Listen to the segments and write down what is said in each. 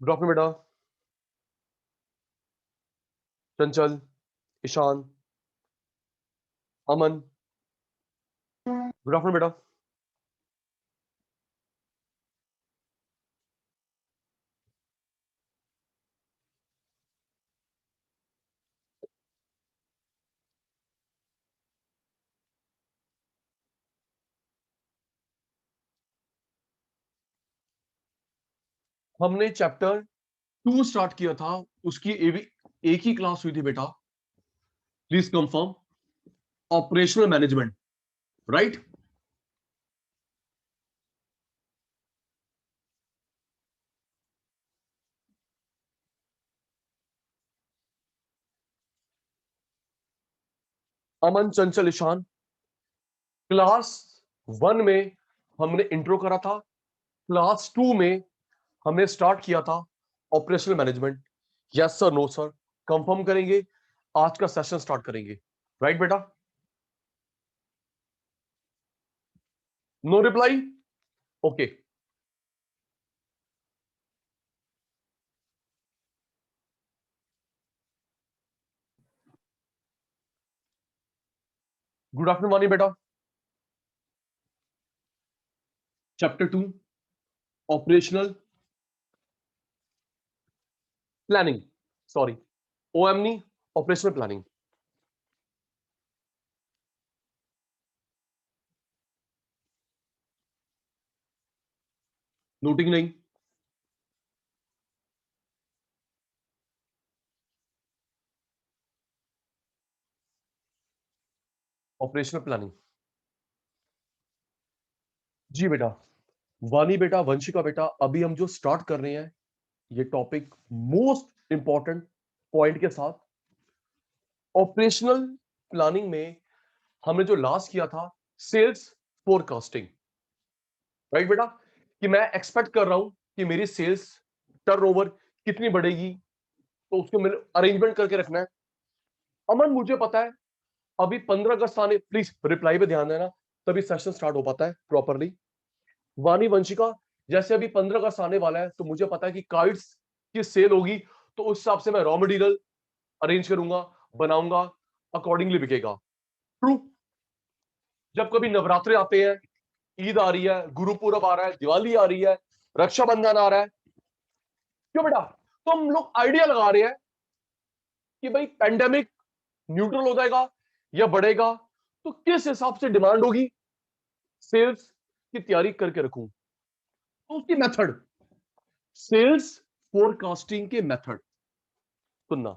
Good afternoon बेटा। चंचल, ईशान, अमन, good afternoon बेटा। हमने चैप्टर 2 स्टार्ट किया था, उसकी एक ही क्लास हुई थी बेटा। Please confirm. Operational management, right? Aman, Chanchal, Ishan, class 1 में हमने इंट्रो करा था। क्लास 2 में हमने स्टार्ट किया था operational management. Yes sir, no sir? Confirm करेंगे, आज का सेशन स्टार्ट करेंगे, राइट बेटा? No reply? Okay. Good afternoon Vani बेटा। चैप्टर 2 ऑपरेशनल प्लानिंग, सॉरी, ओएमनी, ऑपरेशनल प्लानिंग। नोटिंग नहीं? Operational planning. जी बेटा। वानी बेटा, वंशिका बेटा, अभी हम जो स्टार्ट कर रहे हैं ये टॉपिक मोस्ट इंपॉर्टेंट पॉइंट के साथ। ऑपरेशनल प्लानिंग में हमने जो लास्ट किया था सेल्स फोरकास्टिंग, राइट बेटा? कि मैं एक्सपेक्ट कर रहा हूं कि मेरी सेल्स टर्नओवर कितनी बढ़ेगी, तो उसको मैंने अरेंजमेंट करके रखना है। अमन, मुझे पता है अभी 15 अगस्त आने, प्लीज रिप्लाई पे ध्यान देना, तभी सेशन स्टार्ट हो पाता है प्रॉपरली। वानी, वंशिका, जैसे अभी 15 अगस्त आने वाला है तो मुझे पता है कि काइट्स की सेल होगी, तो उस हिसाब से मैं रॉ मटेरियल अरेंज करूंगा, बनाऊंगा, अकॉर्डिंगली बिकेगा। ट्रू? जब कभी नवरात्रे आते हैं, ईद आ रही है, गुरुपुरब आ रहा है, दिवाली आ रही है, रक्षाबंधन आ रहा है, क्यों बेटा? तो हम लोग आइडिया लगा रहे हैं कि भाई पेंडेमिक न्यूट्रल हो जाएगा या बढ़ेगा, तो किस हिसाब से डिमांड होगी, सेल्स की तैयारी करके रखूं। तो उसकी मेथड, सेल्स फोरकास्टिंग के मेथड सुनना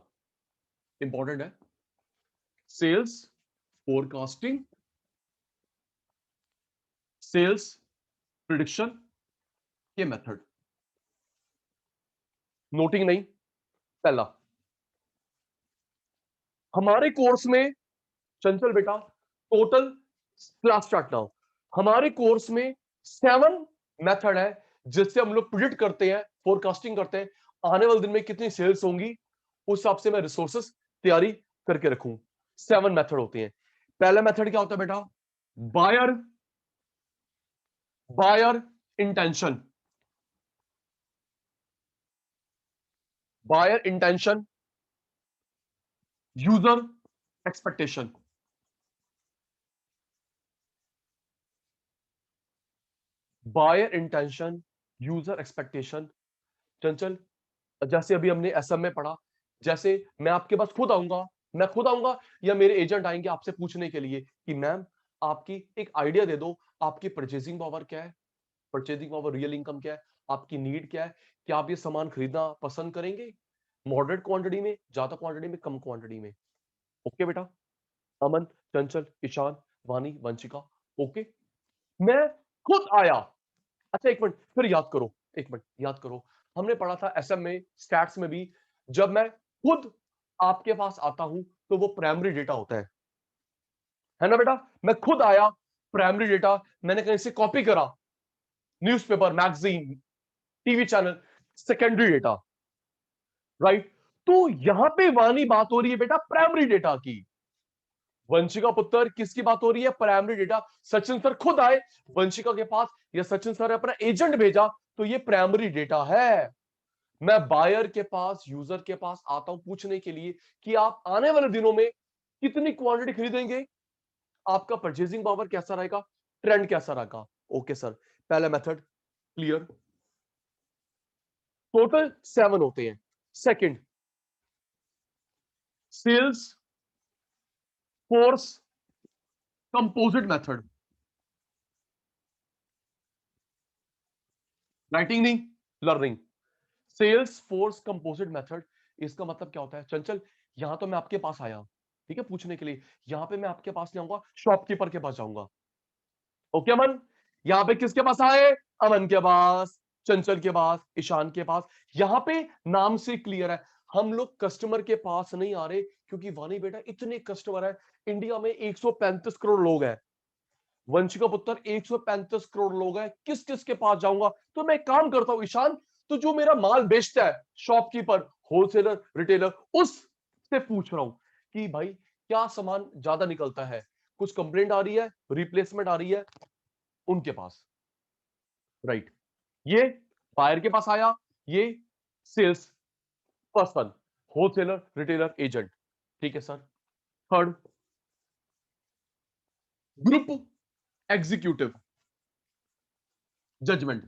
इंपॉर्टेंट है। सेल्स फोरकास्टिंग, सेल्स प्रिडिक्शन के मेथड। नोटिंग नहीं? पहला, हमारे कोर्स में, चंचल बेटा, टोटल क्लास स्टार्ट नाउ, हमारे कोर्स में 7 मेथड है जिससे हम लोग प्रिडिक्ट करते हैं, फोरकास्टिंग करते हैं आने वाले दिन में कितनी सेल्स होंगी, उस हिसाब से मैं रिसोर्सेस तैयारी करके रखूं। 7 मेथड होते हैं। पहला मेथड क्या होता है बेटा? Buyer buyer intention, buyer intention, user expectation. Buyer intention, user expectation. Chanchal, जैसे अभी हमने एसएम में पढ़ा, जैसे मैं आपके पास खुद आऊंगा, मैं खुद आऊंगा या मेरे एजेंट आएंगे आपसे पूछने के लिए कि मैम आपकी एक आइडिया दे दो, आपकी परचेजिंग पावर क्या है, परचेजिंग पावर, रियल इनकम क्या है, आपकी नीड क्या है, क्या आप ये सामान खरीदना पसंद करेंगे, मॉडरेट क्वांटिटी में, ज्यादा क्वांटिटी में, कम क्वांटिटी में? ओके बेटा? अमन, चंचल, ईशान, वानी, वंशिका, ओके? मैं खुद आया। अच्छा एक मिनट, फिर याद करो, एक मिनट याद करो, हमने पढ़ा था एसएम में, स्टैट्स में भी, जब मैं खुद आपके पास आता हूं तो वो प्राइमरी डेटा होता है ना बेटा? मैं खुद आया, प्राइमरी डेटा मैंने कहीं से कॉपी करा, newspaper, magazine, TV channel, secondary data, right? तो यहां पे वानी बात हो रही है बेटा प्राइमरी डेटा की। वंशिका पुत्र, किसकी बात हो रही है? Primary data. सचिन सर खुद आए वंशिका के पास या सचिन सर ने अपना एजेंट भेजा, तो ये प्राइमरी डेटा है। मैं बायर के पास, यूजर के पास आता हूं पूछने के लिए कि आप आने वाले दिनों में कितनी क्वांटिटी खरीदेंगे, आपका परचेजिंग पावर कैसा रहेगा, ट्रेंड कैसा रहेगा। ओके सर, पहला मेथड क्लियर। टोटल 7 होते हैं। Second, sales force composite method. Writing नहीं, learning. Sales force composite method, इसका मतलब क्या होता है चंचल? यहां तो मैं आपके पास आया, ठीक है, पूछने के लिए। यहां पे मैं आपके पास नहीं आऊंगा, शॉपकीपर के पास जाऊंगा। ओके अमन, यहां पे किसके पास आए? अमन के पास, चंचल के पास, ईशान के पास। यहां पे नाम से क्लियर है, हम लोग कस्टमर के पास नहीं आ रहे, क्योंकि वानी बेटा इतने कस्टमर है। इंडिया में 135 करोड़ लोग हैं, वंशिका पुत्र 135 करोड़ लोग हैं, किस किस के पास जाऊंगा? तो मैं काम करता हूं ईशान, तो जो मेरा माल बेचता है, शॉपकीपर, होलसेलर, रिटेलर, उससे पूछ रहा हूं कि भाई क्या सामान ज्यादा निकलता है, कुछ कंप्लेंट आ रही है, रिप्लेसमेंट आ रही है, उनके पास। राइट, ये बायर के पास आया, ये sales person, wholesaler, retailer, agent. ठीक है sir. Third, group executive judgement.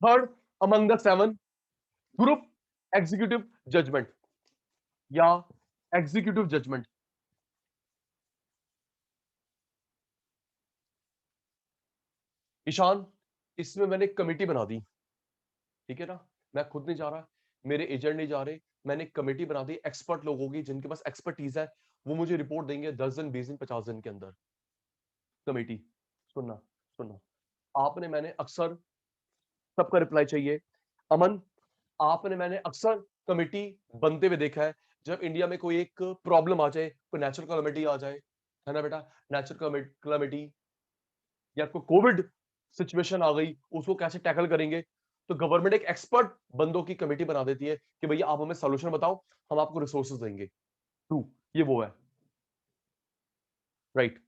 Third among the 7, group executive judgement या एग्जीक्यूटिव जजमेंट। ईशान, इसमें मैंने कमेटी बना दी, ठीक है ना? मैं खुद नहीं जा रहा, मेरे एजेंट नहीं जा रहे, मैंने कमेटी बना दी, एक्सपर्ट लोग होगी जिनके पास एक्सपर्टीज है, वो मुझे रिपोर्ट देंगे 10 दिन, 20 दिन, 50 दिन के अंदर। कमेटी, सुनना सुनना, आपने मैंने अक्सर, सबका रिप्लाई चाहिए। अमन, आपने मैंने अक्सर कमेटी बनते हुए देखा है, जब इंडिया में कोई एक प्रॉब्लम आ जाए, कोई नेचुरल कैलामिटी आ जाए, है ना बेटा, नेचुरल कैलामिटी या कोई कोविड सिचुएशन आ गई, उसको कैसे टैकल करेंगे, तो गवर्नमेंट एक एक्सपर्ट बंदों की कमेटी बना देती है कि भैया आप हमें सॉल्यूशन बताओ, हम आपको रिसोर्सेज देंगे। ट्रू, ये वो है। राइट,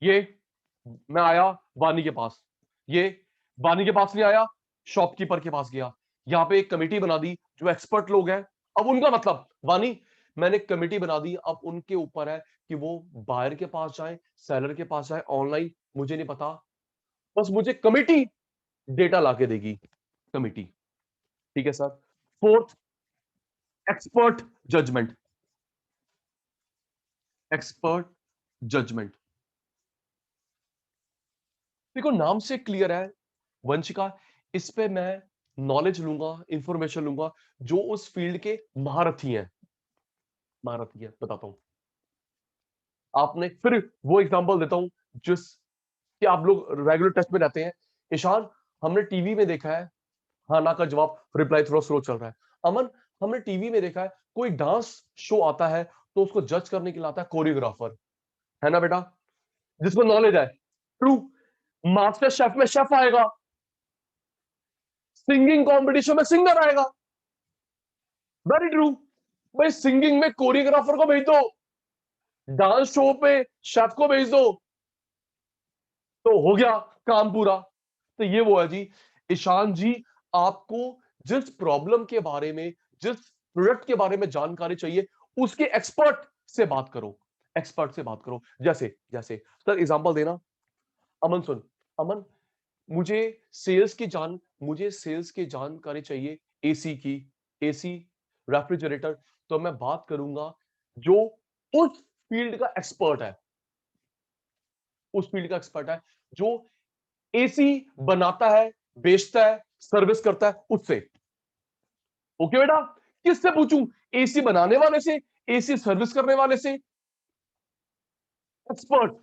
ये मैं आया वानी के पास, ये वानी के पास नहीं आया, शॉपकीपर के पास गया, यहां पे एक कमेटी बना दी जो एक्सपर्ट लोग हैं। अब उनका मतलब वानी, मैंने कमेटी बना दी, अब उनके ऊपर है कि वो बायर के पास जाए, सेलर के पास जाए, ऑनलाइन, मुझे नहीं पता, बस मुझे कमेटी डेटा लाके देगी, कमेटी। ठीक है sir. Fourth, expert judgement, expert judgement. देखो नाम से क्लियर है वंशिका, इस पे मैं नॉलेज लूंगा, इंफॉर्मेशन लूंगा, जो उस फील्ड के महारथी हैं, महारथी है, बताता हूं। आपने फिर वो एग्जांपल देता हूं जिस कि आप लोग रेगुलर टच में रहते हैं। ईशान, हमने टीवी में देखा है, हाँ ना का जवाब, रिप्लाई थोड़ा स्लो चल रहा है। अमन, हमने टीवी में देखा है, कोई डांस शो आता है तो उसको जज करने के लिए आता है कोरियोग्राफर, है ना बेटा, जिसको नॉलेज है। ट्रू, मास्टर शेफ में शेफ आएगा, सिंगिंग कंपटीशन में सिंगर आएगा। वेरी ट्रू, भाई सिंगिंग में कोरियोग्राफर को भेज दो, डांस शो पे शेफ को भेज दो, तो हो गया काम पूरा। तो ये वो है जी। ईशान जी, आपको जिस प्रॉब्लम के बारे में, जिस प्रोडक्ट के बारे में जानकारी चाहिए, उसके एक्सपर्ट से बात करो, एक्सपर्ट से बात करो। जैसे जैसे सर एग्जांपल देना। अमन सुन, अमन, मुझे मुझे सेल्स की जानकारी चाहिए, एसी की, एसी, रेफ्रिजरेटर। तो मैं बात करूंगा जो उस फील्ड का एक्सपर्ट है, उस फील्ड का एक्सपर्ट है, जो एसी बनाता है, बेचता है, सर्विस करता है, उससे। ओके बेटा, किससे पूछूं? एसी बनाने वाले से, एसी सर्विस करने वाले से, एक्सपर्ट।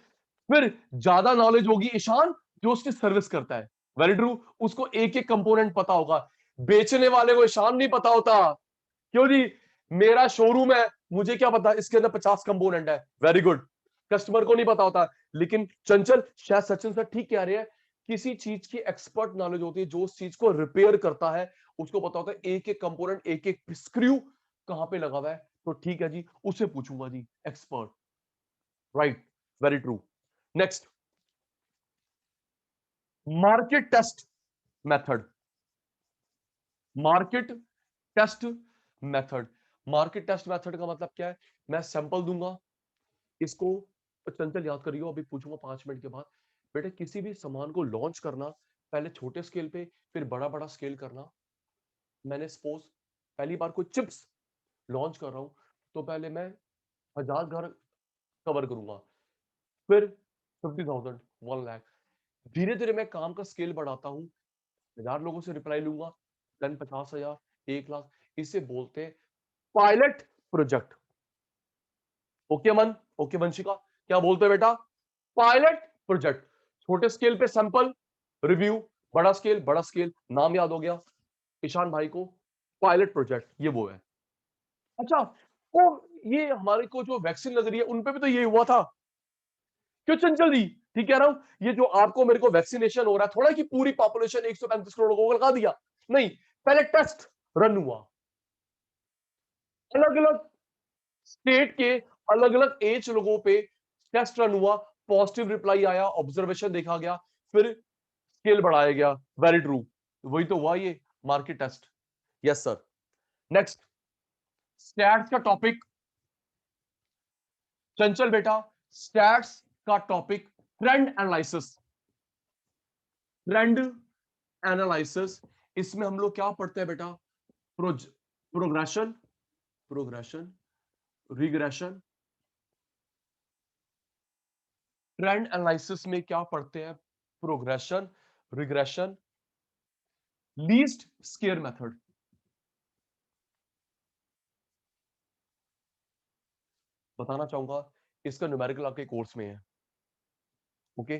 फिर ज्यादा नॉलेज होगी ईशान जो उसकी सर्विस करता है। वेरी ट्रू, उसको एक एक कंपोनेंट पता होगा। बेचने वाले को ईशान नहीं पता होता, क्यों जी, मेरा शोरूम है, मुझे क्या पता इसके अंदर 50 कंपोनेंट है। वेरी गुड, कस्टमर को नहीं पता होता। लेकिन चंचल, शायद सचिन सर ठीक कह रहे हैं, किसी चीज की एक्सपर्ट नॉलेज होती है, जो उस चीज को रिपेयर करता है, उसको पता होता है एक एक कंपोनेंट, एक एक स्क्रू कहां पे लगा हुआ है। तो ठीक है जी, उससे पूछूंगा जी, expert. Right, very true. Next, market test method, market test method, market test method का मतलब क्या है? मैं सैंपल दूंगा, इसको चंचल याद करियो, अभी पूछूंगा 5 मिनट के बाद। बेटे किसी भी सामान को लॉन्च करना, पहले छोटे स्केल पे फिर बड़ा बड़ा स्केल करना। मैंने सपोज पहली बार कोई चिप्स लॉन्च कर रहा हूं, तो पहले मैं 1000 घर कवर करूंगा, फिर 50,000, 1 लाख, धीरे धीरे मैं काम का स्केल बढ़ाता हूं, 1000 लोगों से रिप्लाई लूंगा, देन 50,000, 1 लाख। इसे बोलते हैं पायलट प्रोजेक्ट। ओके मन, ओके वंशिका, क्या बोलते हैं बेटा? Pilot project. छोटे स्केल पे सैंपल रिव्यू, बड़ा स्केल, बड़ा स्केल, नाम याद हो गया ईशान भाई को, पायलट प्रोजेक्ट, ये वो है। अच्छा, तो ये हमारे को जो वैक्सीन लग रही है उन पे भी तो ये हुआ था, क्यों चंचल जी? ठीक कह रहा हूं, ये जो आपको मेरे को वैक्सीनेशन हो रहा है थोड़ा कि पूरी पॉपुलेशन 135 करोड़ को लगा दिया, नहीं, पहले टेस्ट रन हुआ, अलग अलग स्टेट के अलग अलग एज लोगों पे टेस्ट रन हुआ, पॉजिटिव रिप्लाई आया, ऑब्जर्वेशन देखा गया, फिर स्केल बढ़ाया गया। वेरी ट्रू, वही तो हुआ ये market test. Yes sir. Next, stats का टॉपिक, चंचल बेटा, स्टैट्स का topic trend analysis, trend analysis. इसमें हम लोग क्या पढ़ते हैं बेटा? Progression, progression, regression. Trend analysis में क्या पढ़ते हैं? Progression, regression, least square method. बताना चाहूंगा, इसका न्यूमेरिकल आपके कोर्स में है। ओके,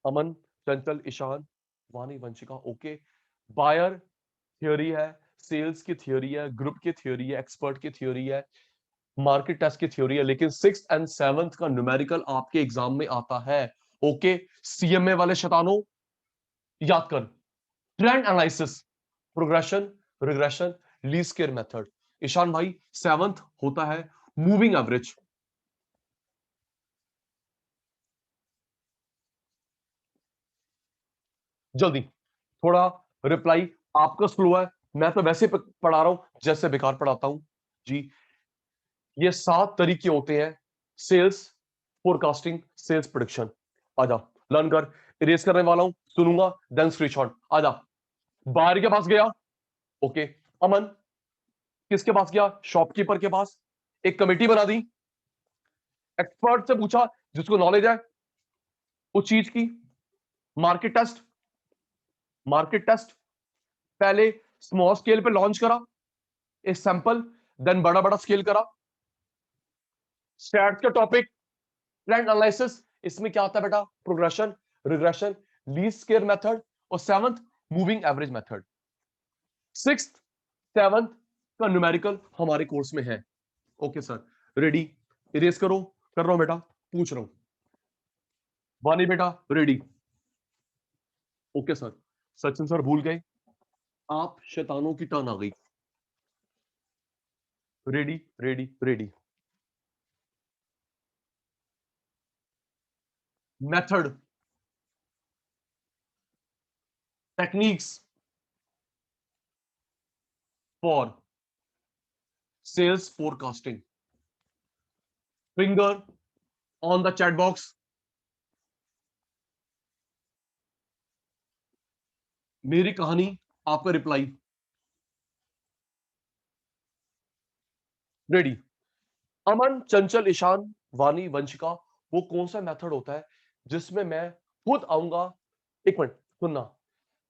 अमन, Chanchal, Ishan, Vani, Vanshika, okay. Buyer theory है, सेल्स की थ्योरी है, ग्रुप की थ्योरी है, एक्सपर्ट की थ्योरी है, मार्केट टेस्ट की थ्योरी है, लेकिन 6th एंड 7th का न्यूमेरिकल आपके एग्जाम में आता है। ओके, सीएमए वाले शैतानों, याद कर, trend analysis, progression, regression, least square method. Ishaan भाई, 7th होता है मूविंग एवरेज। जल्दी, थोड़ा रिप्लाई, आपका स्लो है, मैं तो वैसे पढ़ा रहा हूं जैसे बेकार पढ़ाता हूं जी। ये 7 तरीके होते हैं, सेल्स फोरकास्टिंग, सेल्स प्रोडिक्शन। आजा लर्न कर, इरेज करने वाला हूं, सुनूंगा देन स्क्रीनशॉट। आजा, बाहर के पास गया, ओके। अमन किसके पास गया? शॉपकीपर के पास। एक कमेटी बना दी, एक्सपर्ट से पूछा जिसको नॉलेज है उस चीज की। मार्केट टेस्ट, मार्केट टेस्ट पहले स्मॉल स्केल पे लॉन्च करा, एक सैंपल, देन बड़ा बड़ा स्केल करा। स्टैट्स का टॉपिक ट्रेंड एनालिसिस, इसमें क्या आता है बेटा? Progression, regression, least square method, और 7th moving average method. 6th 7th का न्यूमेरिकल हमारे कोर्स में है। ओके सर, रेडी, इरेज करो, कर रहा हूं बेटा, पूछ रहा हूं। वानी बेटा ready? Okay sir. Sachin sir भूल गए, आप शैतानों की टर्न आ गई। Ready, ready, ready. Method, techniques for sales forecasting. Finger on the chat box. मेरी कहानी, आपका रिप्लाई। रेडी? अमन, चंचल, ईशान, वानी, वंशिका, वो कौन सा मेथड होता है जिसमें मैं खुद आऊंगा, एक मिनट सुनना,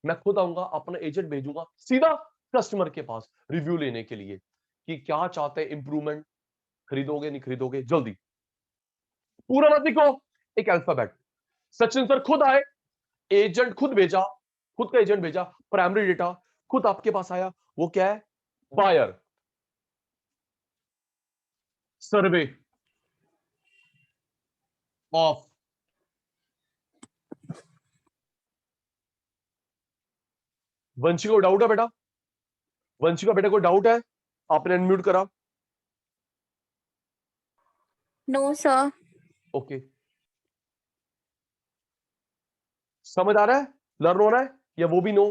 मैं खुद आऊंगा, अपना एजेंट भेजूंगा सीधा कस्टमर के पास रिव्यू लेने के लिए कि क्या चाहते हैं, इंप्रूवमेंट, खरीदोगे नहीं खरीदोगे, जल्दी, पूरा मत लिखो, एक अल्फाबेट। सचिन सर खुद आए, एजेंट खुद भेजा, खुद का एजेंट भेजा, प्राइमरी डेटा खुद आपके पास आया, वो क्या है? Buyer survey of. वंशी को डाउट है बेटा? वंशी का बेटा कोई डाउट है? आपने अनम्यूट करा। No sir. ओके, समझ आ रहा है? लर्न हो रहा है या वो भी नो?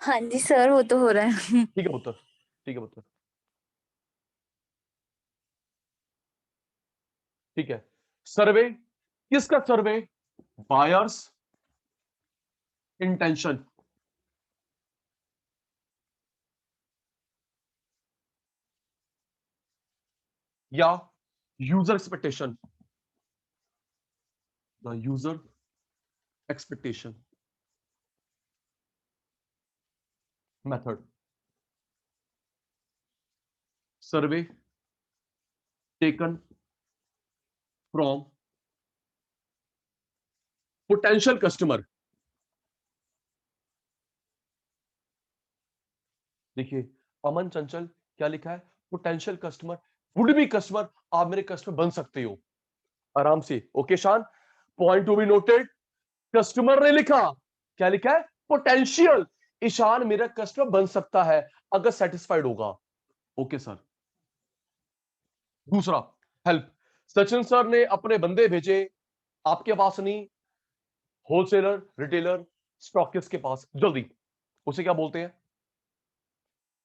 हाँ जी सर, वो तो हो रहा है। ठीक है पुत्र, ठीक है पुत्र, ठीक है। सर्वे, किसका सर्वे? बायर्स इंटेंशन या user expectation? The user expectation method. Survey taken from potential customer. देखिए अमन चंचल क्या लिखा है? Potential customer, would be customer, आप मेरे कस्टमर बन सकते हो आराम से। ओके शान, point to be noted. Customer ने लिखा, क्या लिखा है? पोटेंशियल। ईशान मेरा कस्टमर बन सकता है अगर सेटिस्फाइड होगा। Okay sir. दूसरा, हेल्प। सचिन सर ने अपने बंदे भेजे आपके पास नहीं, होलसेलर, रिटेलर, स्टॉकिस्ट के पास, जल्दी। उसे क्या बोलते हैं?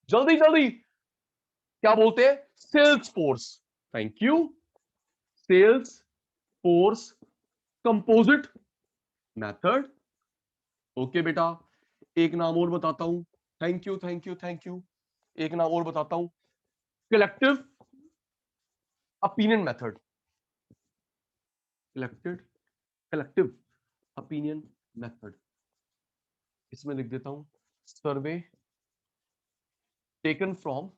जल्दी जल्दी, क्या बोलते हैं? Sales force. Thank you. Sales force composite method. Okay बेटा, एक नाम और बताता हूं। Thank you thank you thank you. एक नाम और बताता हूं, collective opinion method. Collected collective opinion method. इसमें लिख देता हूं, सर्वे टेकन फ्रॉम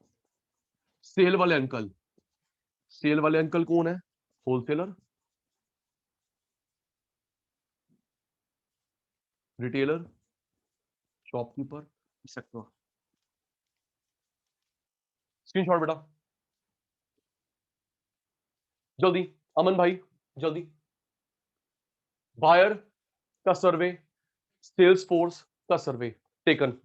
सेल वाले अंकल। सेल वाले अंकल कौन है? Wholesaler, retailer, shopkeeper, etcetera. Screenshot बेटा, जल्दी। अमन भाई जल्दी। बायर का सर्वे, सेल्स फोर्स का सर्वे टेकन।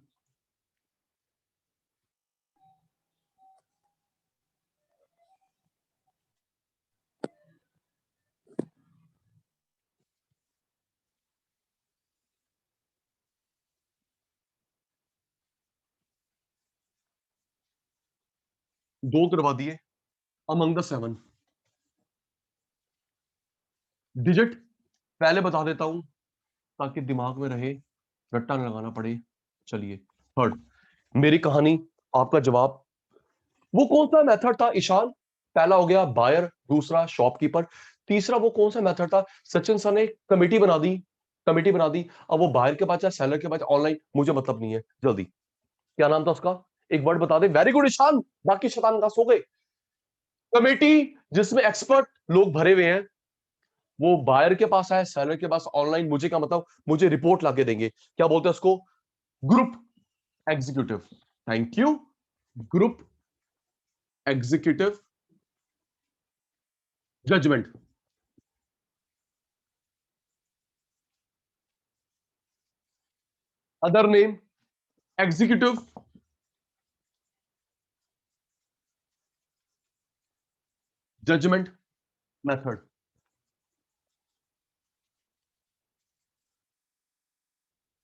दो करवा दिए अमंग द सेवन। डिजिट पहले बता देता हूं ताकि दिमाग में रहे, रट्टा न लगाना पड़े। चलिए, थर्ड, मेरी कहानी आपका जवाब। वो कौन सा मेथड था ईशान? पहला हो गया बायर, दूसरा शॉपकीपर, तीसरा वो कौन सा मेथड था? सचिन सर ने कमेटी बना दी, कमेटी बना दी। अब वो बायर के पास या सेलर के पास, ऑनलाइन, मुझे मतलब नहीं है। जल्दी, क्या नाम था उसका? एक वर्ड बता दे। वेरी गुड ईशान, बाकी शैतान का सो गए। कमेटी जिसमें एक्सपर्ट लोग भरे हुए हैं, वो बायर के पास है, सेलर के पास, ऑनलाइन, मुझे क्या मतलब, मुझे रिपोर्ट लाके देंगे। क्या बोलते हैं उसको? Group executive. Thank you. Group executive judgement. Other name executive judgement method.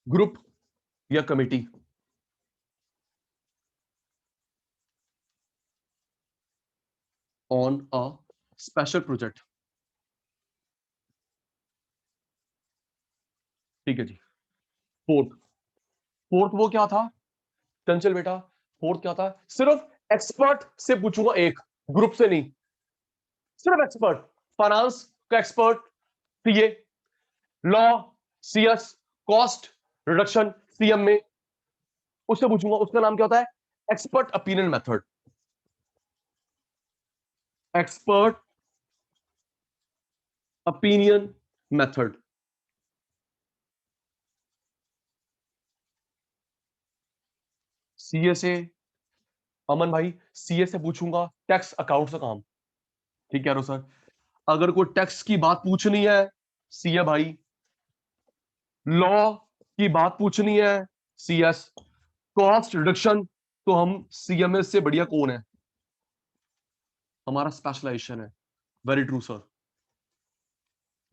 Group या committee on a special project. ठीक है जी। फोर्थ, फोर्थ वो क्या था चंचल बेटा? फोर्थ क्या था? सिर्फ एक्सपर्ट से पूछूंगा एक, ग्रुप से नहीं, सिर्फ एक्सपर्ट। फाइनेंस का expert, CA, law, CS, cost reduction, CM में, उससे पूछूंगा। उसका नाम क्या होता है? Expert opinion method. Expert opinion method. CA से, अमन भाई, सीए से पूछूंगा टैक्स अकाउंट का काम। ठीक कह रहे हो सर? अगर कोई टैक्स की बात पूछनी है, सीए भाई। लॉ की बात पूछनी है, सीएस। कॉस्ट रिडक्शन, तो हम सीएमएस से बढ़िया कौन है? हमारा स्पेशलाइजेशन है। Very true sir.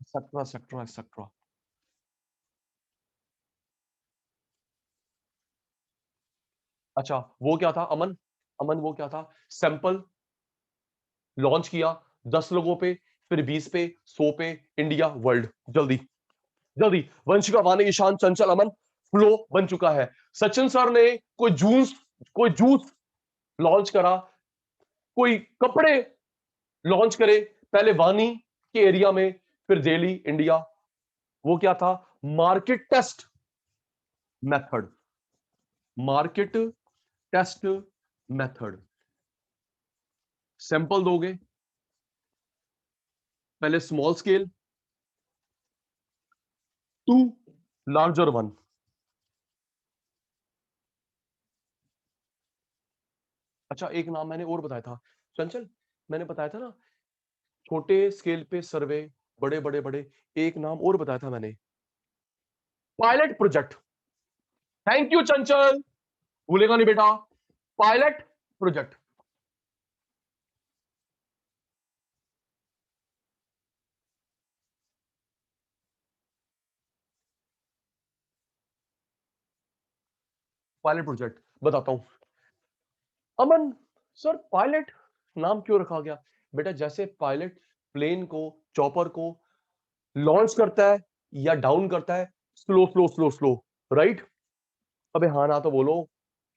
Etcetera etcetera etcetera. अच्छा वो क्या था अमन? अमन वो क्या था? सैंपल लॉन्च किया 10 लोगों पे, फिर 20 पे, 100 पे, इंडिया, वर्ल्ड। जल्दी जल्दी, वंशिका, वानी, ईशान, चंचल, अमन। फ्लो बन चुका है। सचिन सर ने कोई जूस लॉन्च करा, कोई कपड़े लॉन्च करे, पहले वानी के एरिया में, फिर दिल्ली, इंडिया। वो क्या था? Market test method. Market test method. Sample दोगे, पहले small scale to larger one. अच्छा एक नाम मैंने और बताया था चंचल, मैंने बताया था ना, छोटे स्केल पे सर्वे, बड़े बड़े बड़े। एक नाम और बताया था मैंने, पायलट प्रोजेक्ट। थैंक यू चंचल, भूलेगा नहीं बेटा, पायलट प्रोजेक्ट। पायलट प्रोजेक्ट बताता हूं। अमन सर पायलट नाम क्यों रखा गया? बेटा जैसे पायलट प्लेन को, चॉपर को लॉन्च करता है या डाउन करता है, slow slow slow slow, right? अबे हाँ ना तो बोलो,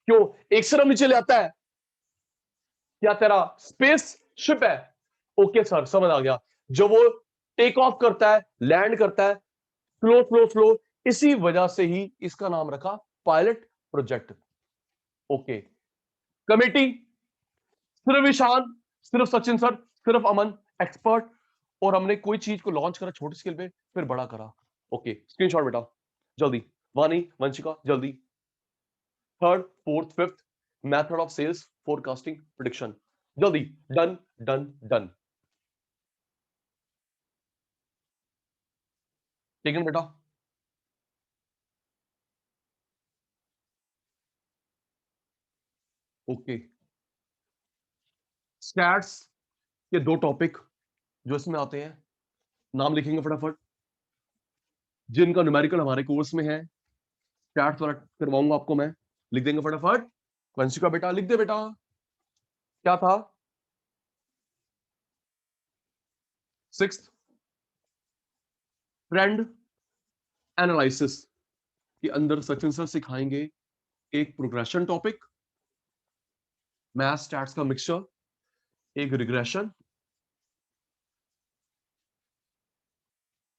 क्यों एक सिर्फ नीचे ले आता है? क्या तेरा स्पेस शिप है? ओके सर समझ आ गया। जब वो टेक ऑफ करता है, लैंड करता है, स्लो स्लो स्लो, इसी वजह से ही इसका नाम रखा पायलट प्रोजेक्ट। ओके। कमेटी सिर्फ ईशान, सिर्फ सचिन सर, सिर्फ अमन एक्सपर्ट, और हमने कोई चीज को लॉन्च करा छोटी स्केल पे, फिर बड़ा करा। ओके स्क्रीनशॉट बेटा जल्दी, वानी, वंशिका जल्दी। Third, fourth, fifth, method of sales, forecasting, prediction. जल्दी, डन डन डन। ठीक है बेटा? ओके। स्टैट्स के दो टॉपिक जो इसमें आते हैं, नाम लिखेंगे फटाफट, जिनका न्यूमेरिकल हमारे कोर्स में है। स्टैट्स वाला करवाऊंगा आपको मैं, लिख देंगे फटाफट। वंशिका बेटा लिख दे बेटा। क्या था? सिक्स्थ, ट्रेंड एनालिसिस के अंदर सचिन सर सिखाएंगे एक प्रोग्रेशन टॉपिक, मैथ स्टैट्स का मिक्सचर, एक रिग्रेशन,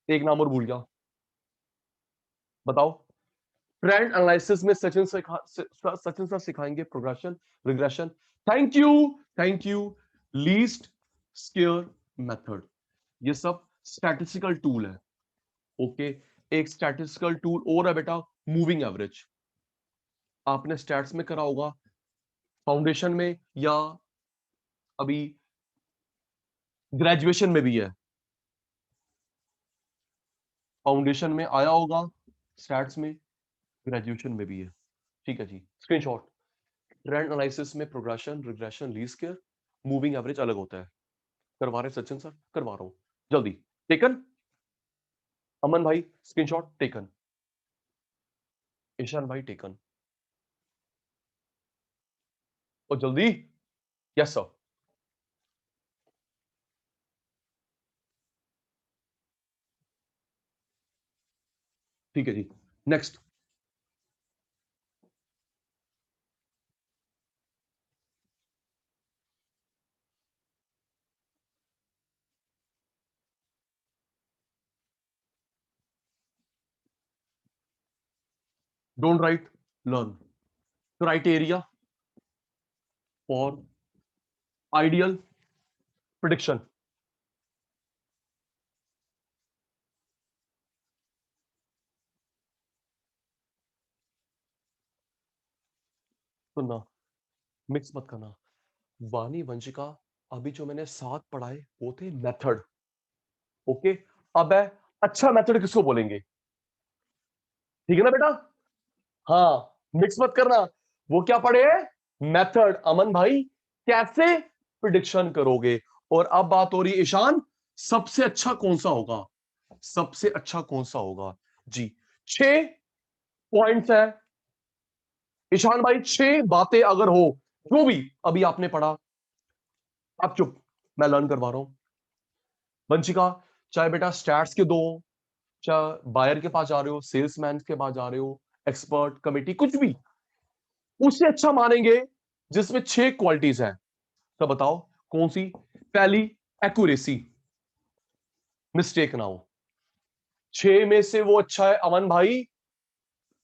एक नाम और भूल गया, बताओ। ट्रेंड एनालिसिस में सचिन सर सिखाएंगे progression, regression. Thank you, thank you. Least square method, ये सब स्टैटिस्टिकल टूल है। ओके। एक स्टैटिस्टिकल टूल और है बेटा, मूविंग एवरेज। आपने स्टैट्स में करा होगा, फाउंडेशन में, या अभी ग्रेजुएशन में भी है। फाउंडेशन में आया होगा, स्टैट्स में, ग्रेजुएशन में भी है। ठीक है जी, स्क्रीनशॉट। ट्रेंड एनालिसिस में progression, regression, least square, moving average अलग होता है। करवा रहे सचिन सर? करवा रहा हूं जल्दी। टेकन? अमन भाई स्क्रीनशॉट टेकन, ईशान भाई टेकन, और जल्दी। Yes sir. ठीक है जी, next. Don't write, learn. Criteria for ideal prediction. सुनना, मिक्स मत करना। वानी, वंशिका, अभी जो मैंने 7 पढ़ाए वो थे मेथड। ओके। अब है अच्छा मेथड किसको बोलेंगे? ठीक है ना बेटा? हाँ, मिक्स मत करना। वो क्या पढ़े? मेथड। अमन भाई कैसे प्रिडिक्शन करोगे? और अब बात हो रही है ईशान, सबसे अच्छा कौन सा होगा? सबसे अच्छा कौन सा होगा जी? 6 पॉइंट्स है ईशान भाई, 6 बातें अगर हो, जो भी अभी आपने पढ़ा, आप चुप, मैं लर्न करवा रहा हूं। वंशिका, चाहे बेटा स्टैट्स के दो, चाहे बायर के पास जा रहे हो, सेल्समैन के पास जा रहे हो, एक्सपर्ट कमेटी, कुछ भी, उससे अच्छा मानेंगे जिसमें 6 क्वालिटीज हैं। तो बताओ कौन सी? पहली, एक्यूरेसी, मिस्टेक ना हो। 6 में से वो अच्छा है अमन भाई,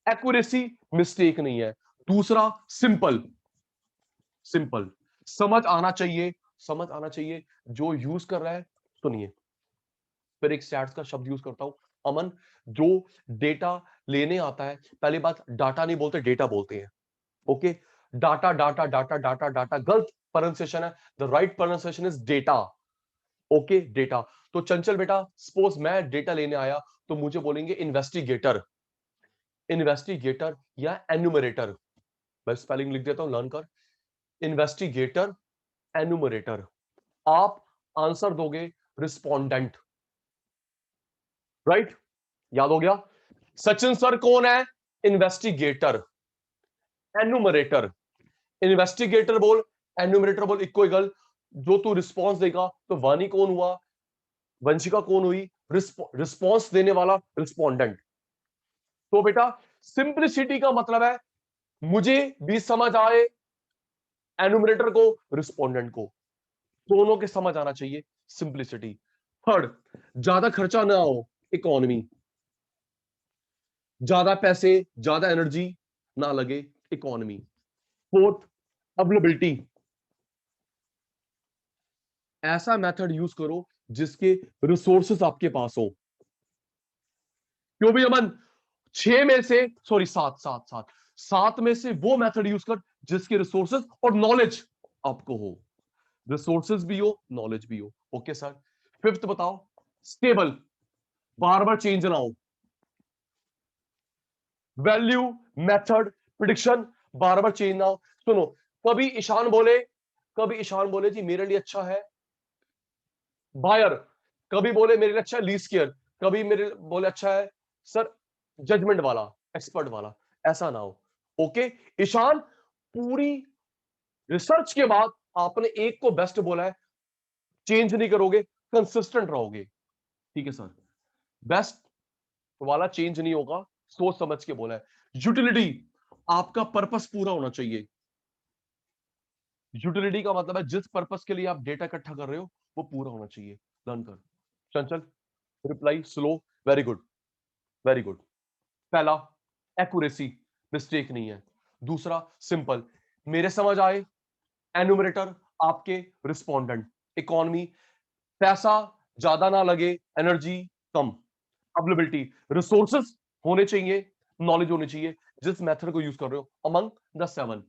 एक्यूरेसी, मिस्टेक नहीं है। दूसरा, सिंपल, सिंपल, समझ आना चाहिए, समझ आना चाहिए। जो यूज कर रहा है सुनिए, फिर एक स्टैट्स का शब्द यूज करता हूं अमन, जो डेटा लेने आता है, पहली बात डाटा नहीं बोलते, डेटा बोलते हैं। Okay, data data data data data गलत प्रोनाउंसिएशन है, the right pronunciation is data. Okay, data. तो चंचल बेटा, सपोज मैं डेटा लेने आया, तो मुझे बोलेंगे इन्वेस्टिगेटर, इन्वेस्टिगेटर या एन्यूमरेटर। मैं स्पेलिंग लिख देता हूं, लर्न कर। Investigator, enumerator. आप आंसर दोगे रिस्पोंडेंट, राइट? याद हो गया? सचिन सर कौन है? Investigator, enumerator. इन्वेस्टिगेटर बोल, एन्यूमरेटर बोल, इक्को इक्वल। जो तू रिस्पॉन्स देगा, तो वानी कौन हुआ, वंशिका कौन हुई? रिस्पॉन्स देने वाला, रिस्पोंडेंट। तो बेटा सिंप्लिसिटी का मतलब है मुझे भी समझ आए, एन्यूमरेटर को, रिस्पोंडेंट को, दोनों के समझ आना चाहिए, सिंप्लिसिटी। थर्ड, ज्यादा खर्चा ना हो, इकोनॉमी, ज्यादा पैसे, ज्यादा एनर्जी ना लगे, इकोनॉमी। फोर्थ, अवेलेबिलिटी, ऐसा मेथड यूज करो जिसके रिसोर्सेस आपके पास हो। क्यों भी अमन? 6 में से, सॉरी 7, 7, 7, 7 में से वो मेथड यूज कर जिसके रिसोर्सेस और नॉलेज आपको हो, रिसोर्सेज भी हो, नॉलेज भी हो। Okay sir. फिफ्थ बताओ, स्टेबल, बार बार चेंज ना हो, वैल्यू, मेथड, प्रिडिक्शन, बार बार चेंज ना हो। सुनो, कभी ईशान बोले, कभी ईशान बोले जी मेरे लिए अच्छा है बायर, कभी बोले मेरे लिए अच्छा है लीस्ट केयर, कभी मेरे बोले अच्छा है सर जजमेंट वाला, एक्सपर्ट वाला। ऐसा ना हो। ओके ईशान, पूरी रिसर्च के बाद आपने एक को बेस्ट बोला है, चेंज नहीं करोगे, कंसिस्टेंट रहोगे। ठीक है सर, बेस्ट वाला चेंज नहीं होगा, सोच समझ के बोला है। यूटिलिटी, आपका पर्पस पूरा होना चाहिए। यूटिलिटी का मतलब है जिस पर्पस के लिए आप डेटा इकट्ठा कर रहे हो वो पूरा होना चाहिए। लर्न कर चंचल, reply slow, very good, very good. पहला, एक्यूरेसी, मिस्टेक नहीं है। दूसरा, सिंपल, मेरे समझ आए, एन्यूमरेटर, आपके रिस्पोंडेंट, इकोनॉमी, पैसा ज्यादा ना लगे, एनर्जी कम, अवेलेबिलिटी, रिसोर्सेस होने चाहिए, नॉलेज होनी चाहिए जिस मेथड को यूज कर रहे हो, अमंग द 7।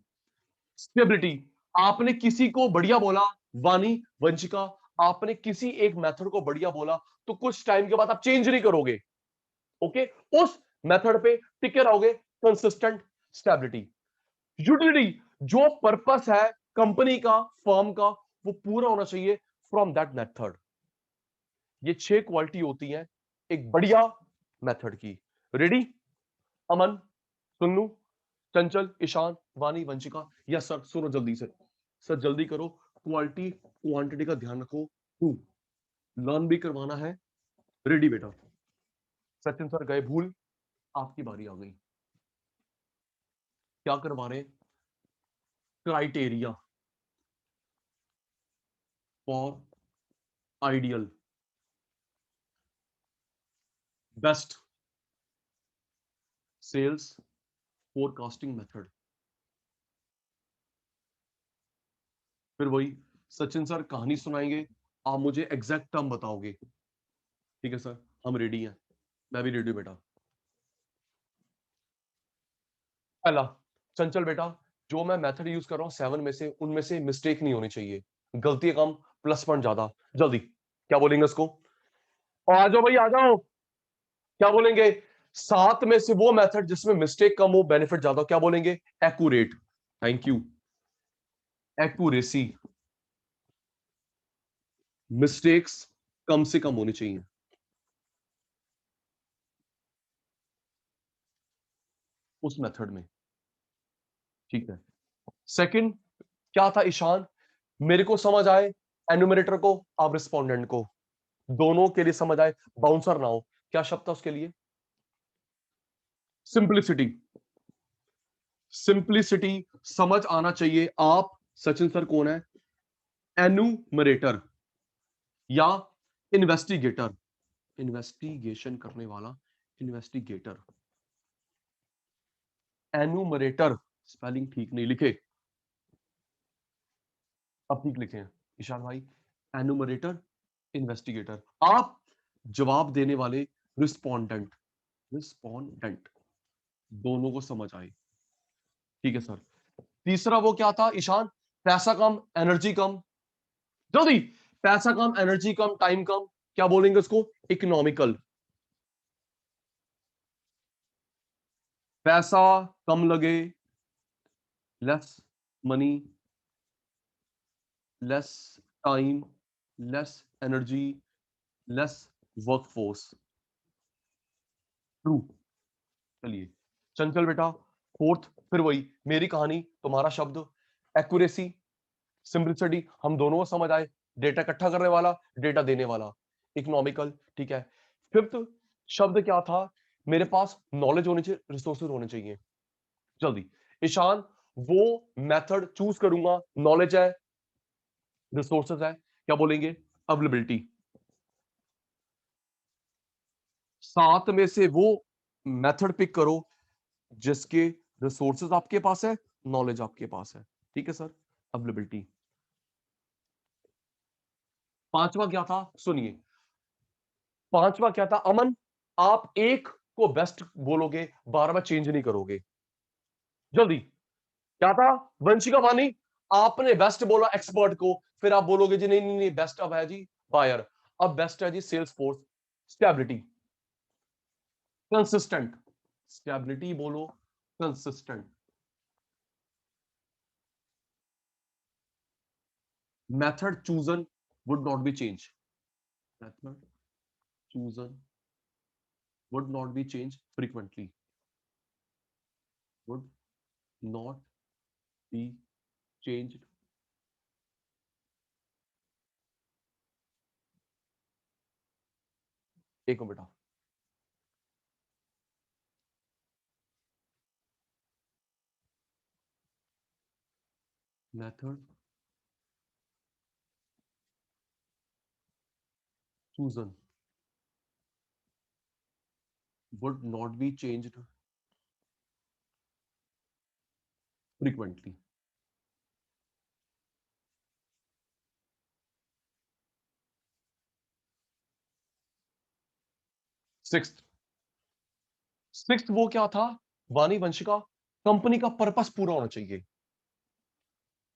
स्टेबिलिटी, आपने किसी को बढ़िया बोला, वानी, वंशिका, आपने किसी एक मेथड को बढ़िया बोला, तो कुछ टाइम के बाद आप चेंज नहीं करोगे। ओके, उस मेथड पे टिके रहोगे, कंसिस्टेंट, स्टेबिलिटी। यूटिलिटी, जो पर्पस है कंपनी का, फर्म का, वो पूरा होना चाहिए फ्रॉम दैट मेथड। ये 6 क्वालिटी होती है एक बढ़िया मेथड की। रेडी अमन, सुन लू, चंचल, ईशान, वानी, वंशिका? यस सर, सुनो जल्दी से, सर जल्दी करो, क्वालिटी क्वांटिटी का ध्यान रखो। टू, लर्न भी करवाना है। रेडी बेटा? सचिन सर गए भूल, आपकी बारी आ गई। क्या करवा रहे? Criteria for ideal best sales forecasting method. फिर वही, सचिन सर कहानी सुनाएंगे, आप मुझे एग्जैक्ट टर्म बताओगे। ठीक है सर, हम रेडी हैं, मैं भी रेडी हूं बेटा। पहला, चंचल बेटा, जो मैं मेथड यूज कर रहा हूं 7 में से, उनमें से मिस्टेक नहीं होनी चाहिए, गलती कम, प्लस पॉइंट ज्यादा। जल्दी क्या बोलेंगे इसको? और आ जाओ भाई, आ जाओ। क्या बोलेंगे? 7 में से वो मेथड जिसमें मिस्टेक कम हो, बेनिफिट ज्यादा हो, क्या बोलेंगे? Accurate, thank you, accuracy, mistakes कम से कम होनी चाहिए। उस मेथड में, ठीक है। सेकंड क्या था ईशान, मेरे को समझ आए एन्यूमरेटर को, आप रिस्पोंडेंट को, दोनों के लिए समझ आए, बाउंसर ना हो। क्या शब्द था उसके लिए? सिंप्लिसिटी। सिंप्लिसिटी समझ आना चाहिए। आप सचिन सर कौन है? एन्यूमरेटर या इन्वेस्टिगेटर, इन्वेस्टिगेशन करने वाला, इन्वेस्टिगेटर। एन्यूमरेटर स्पेलिंग ठीक नहीं लिखे, अब ठीक लिखे हैं ईशान भाई। Enumerator, investigator. आप जवाब देने वाले रिस्पोंडेंट, रिस्पोंडेंट, दोनों को समझ आए, ठीक है सर। तीसरा वो क्या था ईशान? पैसा कम एनर्जी कम, जल्दी। पैसा कम एनर्जी कम टाइम कम, क्या बोलेंगे उसको? इकोनॉमिकल। पैसा कम लगे, less money, less time, less energy, less workforce. True. चलिए चंचल बेटा, फोर्थ फिर वही मेरी कहानी तुम्हारा शब्द, एक्यूरेसी, सिंपलिसिटी, हम दोनों को समझ आए, डेटा इकट्ठा करने वाला, डेटा देने वाला, इकोनॉमिकल, ठीक है। फिफ्थ शब्द क्या था? मेरे पास नॉलेज होनी चाहिए, रिसोर्सेज होने चाहिए। जल्दी ईशान, वो मेथड चूज करूंगा, नॉलेज है, रिसोर्सेज है, क्या बोलेंगे? अवेलेबिलिटी। सात में से वो मेथड पिक करो जिसके रिसोर्सेज आपके पास है, नॉलेज आपके पास है, ठीक है सर। अवेलेबिलिटी। पांचवा क्या था सुनिए, पांचवा क्या था अमन? आप एक को बेस्ट बोलोगे, बार बार चेंज नहीं करोगे। जल्दी, क्या था? वंशिका वानी, आपने बेस्ट बोला एक्सपर्ट को, फिर आप बोलोगे जी नहीं नहीं नहीं, बेस्ट अब है जी बायर, अब बेस्ट है जी sales force. Stability, consistent, stability बोलो, consistent. Method chosen would not be change, method chosen would not be changed frequently, would not be changed एक मिनट बेटा, method chosen would not be changed frequently। Sixth, sixth वो क्या था वानी Vanshika? Company का purpose पूरा होना चाहिए।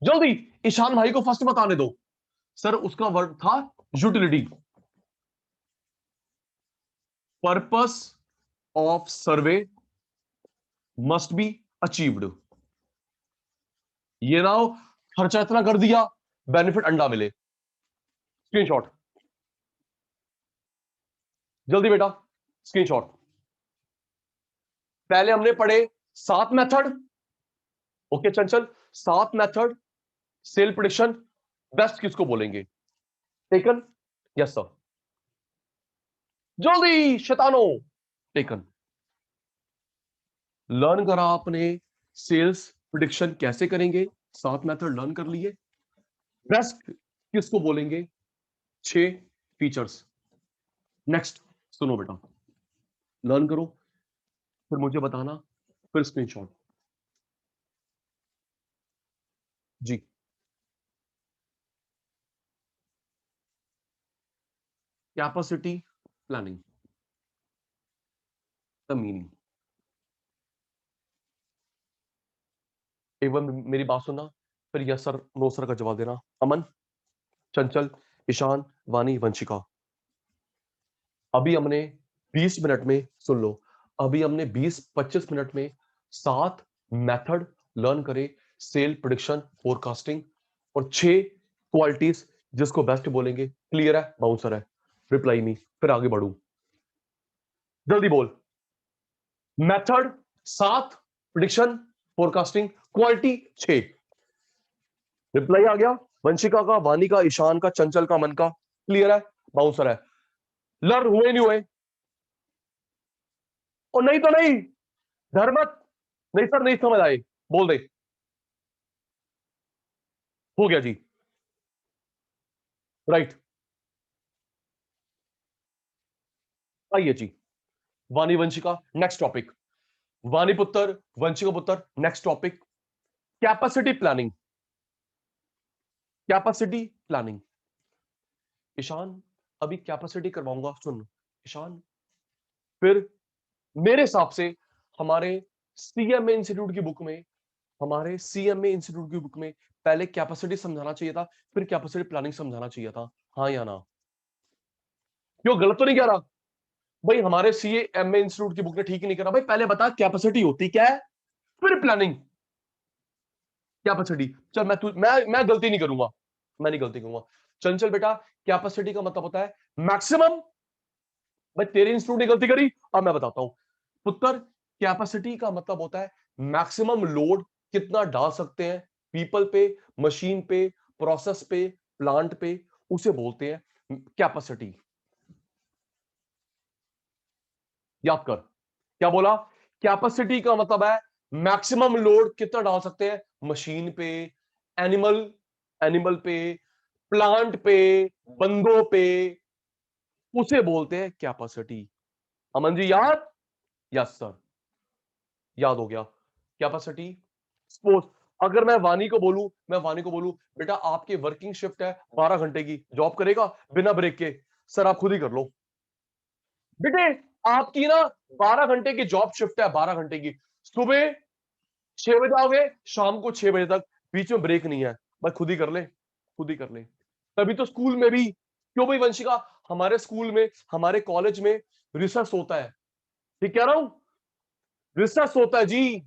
जल्दी ईशान भाई को फर्स्ट बताने दो सर, उसका वर्ड था utility. Purpose of survey must be achieved. ये ना हो खर्चा इतना कर दिया, बेनिफिट अंडा मिले। स्क्रीनशॉट, जल्दी बेटा स्क्रीनशॉट। पहले हमने पढ़े 7 मेथड, ओके चंचल, 7 मेथड, सेल प्रेडिक्शन, बेस्ट किसको बोलेंगे? Taken, yes sir. जल्दी शैतानो, टेकन। लर्न करा आपने सेल्स प्रेडिक्शन कैसे करेंगे, 7 मेथड लर्न कर लिए। बेस्ट किसको बोलेंगे? 6 फीचर्स। नेक्स्ट सुनो बेटा, लर्न करो, फिर मुझे बताना, फिर स्क्रीनशॉट। जी, कैपेसिटी प्लानिंग, द मीनिंग। एक बार मेरी बात सुनना, फिर यस सर नो सर का जवाब देना। अमन, चंचल, ईशान, वानी, वंशिका, अभी हमने 20 मिनट में सुन लो, अभी हमने 20-25 मिनट में 7 मेथड लर्न करे, सेल प्रेडिक्शन, फोरकास्टिंग, और 6 क्वालिटीज जिसको बेस्ट बोलेंगे। क्लियर है? बाउंसर है, रिप्लाई नहीं, फिर आगे बढ़ू। जल्दी बोल। Method 7, prediction, forecasting, quality 6। Reply आ गया वंशिका का, वानी का, ईशान का, चंचल का, मन का। क्लियर है? बाउंसर है। लर्न हुए नहीं हुए? और नहीं तो नहीं, धर्मत, नहीं सर नहीं समझ आए, बोल दे। हो गया जी, राइट। आइए जी, वानी वंशिका नेक्स्ट टॉपिक। वानी पुत्र, वंशिका पुत्र next topic, capacity planning. Capacity planning. Ishaan, अभी कैपेसिटी करवाऊंगा, सुन ईशान। फिर मेरे हिसाब से हमारे सीएमए इंस्टीट्यूट की बुक में, हमारे सीएमए इंस्टीट्यूट की बुक में पहले कैपेसिटी समझाना चाहिए था, फिर कैपेसिटी प्लानिंग समझाना चाहिए था। हाँ या ना? क्यों, गलत तो नहीं कह रहा भाई? हमारे सीएमए इंस्टीट्यूट की बुक ने ठीक ही नहीं करा भाई। पहले बता कैपेसिटी होती क्या है, फिर प्लानिंग। कैपेसिटी, चल मैं गलती नहीं करूंगा, मैं नहीं गलती करूंगा। चंचल बेटा, कैपेसिटी का मतलब होता है मैक्सिमम। भाई तेरे इंस्टीट्यूट ने गलती करी, अब मैं बताता हूं पुत्र। कैपेसिटी का मतलब होता है मैक्सिमम लोड कितना डाल सकते हैं पीपल पे, मशीन पे, प्रोसेस पे, प्लांट पे, उसे बोलते हैं कैपेसिटी। याद कर, क्या बोला? कैपेसिटी का मतलब है मैक्सिमम लोड कितना डाल सकते हैं मशीन पे, एनिमल एनिमल पे, प्लांट पे, बंदों पे, उसे बोलते हैं कैपेसिटी। अमन जी याद? यस सर, याद हो गया। कैपेसिटी। सपोज अगर मैं वानी को बोलूं बेटा आपकी वर्किंग शिफ्ट है 12 घंटे की, जॉब करेगा बिना ब्रेक के? सर आप खुद ही कर लो बेटे, आपकी ना 12 घंटे की जॉब शिफ्ट है, 12 घंटे की। सुबह 6 बजे आओगे, शाम को 6 बजे तक, बीच में ब्रेक नहीं है। भाई खुद ही कर ले, खुद ही कर ले। तभी तो स्कूल में भी, क्यों भाई वंशिका, हमारे स्कूल में, हमारे कॉलेज में रिसर्च होता है। ठीक कह रहा हूं? रिसर्च होता है जी।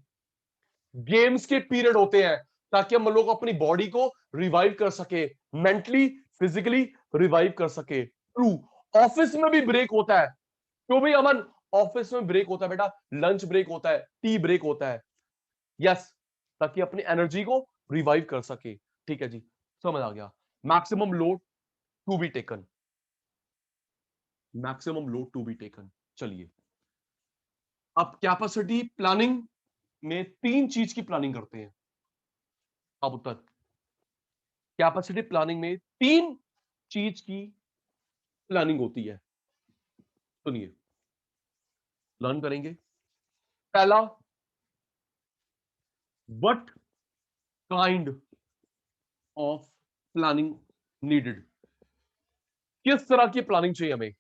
गेम्स के पीरियड होते हैं ताकि हम लोग अपनी बॉडी को रिवाइव कर सके, मेंटली फिजिकली रिवाइव कर सके। ट्रू। ऑफिस में भी ब्रेक होता है, क्यों भाई अमन? ऑफिस में ब्रेक होता है बेटा, लंच ब्रेक होता है, टी ब्रेक होता है। यस, ताकि अपनी एनर्जी को रिवाइव कर सके। ठीक है जी, समझ आ गया। Maximum load to be taken, maximum load to be taken. चलिए, अब कैपेसिटी प्लानिंग में 3 चीज की प्लानिंग करते हैं। अब उत्तर, कैपेसिटी प्लानिंग में 3 चीज की प्लानिंग होती है। सुनिए, लर्न करेंगे। पहला, what kind of planning needed, किस तरह की प्लानिंग चाहिए हमें।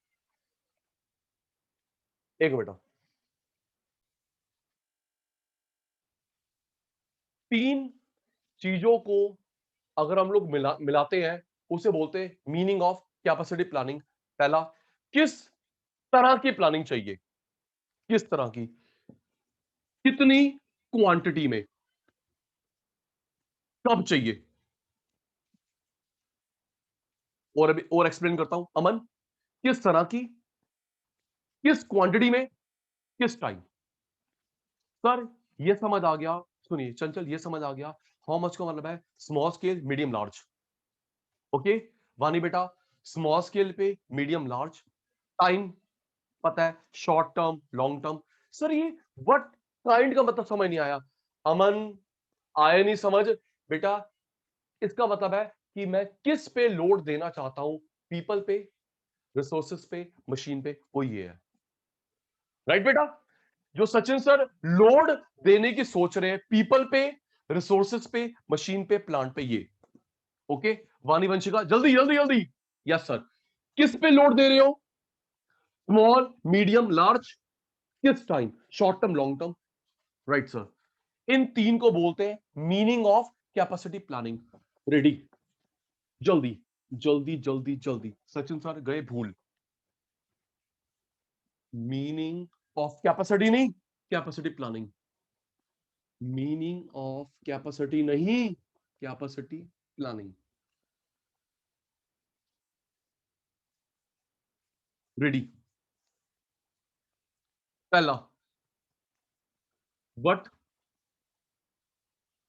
एक बेटा, 3 चीजों को अगर हम लोग मिलाते हैं, उसे बोलते हैं मीनिंग ऑफ कैपेसिटी प्लानिंग। पहला, किस तरह की प्लानिंग चाहिए, किस तरह की, कितनी क्वांटिटी में, कब चाहिए। और अभी और एक्सप्लेन करता हूं अमन, किस तरह की, किस क्वांटिटी में, किस टाइम। सर ये समझ आ गया, सुनिए चंचल ये समझ आ गया। हाउ मच का मतलब है small scale, medium, large. Okay वानी बेटा, स्मॉल स्केल पे, मीडियम, लार्ज। टाइम पता है, short term, long term. Sir ये व्हाट काइंड का मतलब समझ नहीं आया। अमन, आया नहीं समझ बेटा? इसका मतलब है कि मैं किस पे लोड देना चाहता हूं, पीपल पे, रिसोर्सेस पे, मशीन पे, वो ये है। राइट बेटा? जो सचिन सर लोड देने की सोच रहे हैं पीपल पे, रिसोर्सेस पे, मशीन पे, प्लांट पे, ये। ओके वाणी वंशिका, जल्दी जल्दी जल्दी। यस सर, किस पे लोड दे रहे हो, स्मॉल, मीडियम, लार्ज, किस time, short term, long term. Right sir, इन 3 को बोलते हैं meaning of capacity planning. Ready? जल्दी जल्दी जल्दी जल्दी, सचिन सर गए भूल। मीनिंग ऑफ कैपेसिटी नहीं, capacity planning. Meaning of capacity नहीं, कैपेसिटी प्लानिंग। रेडी? पहला, what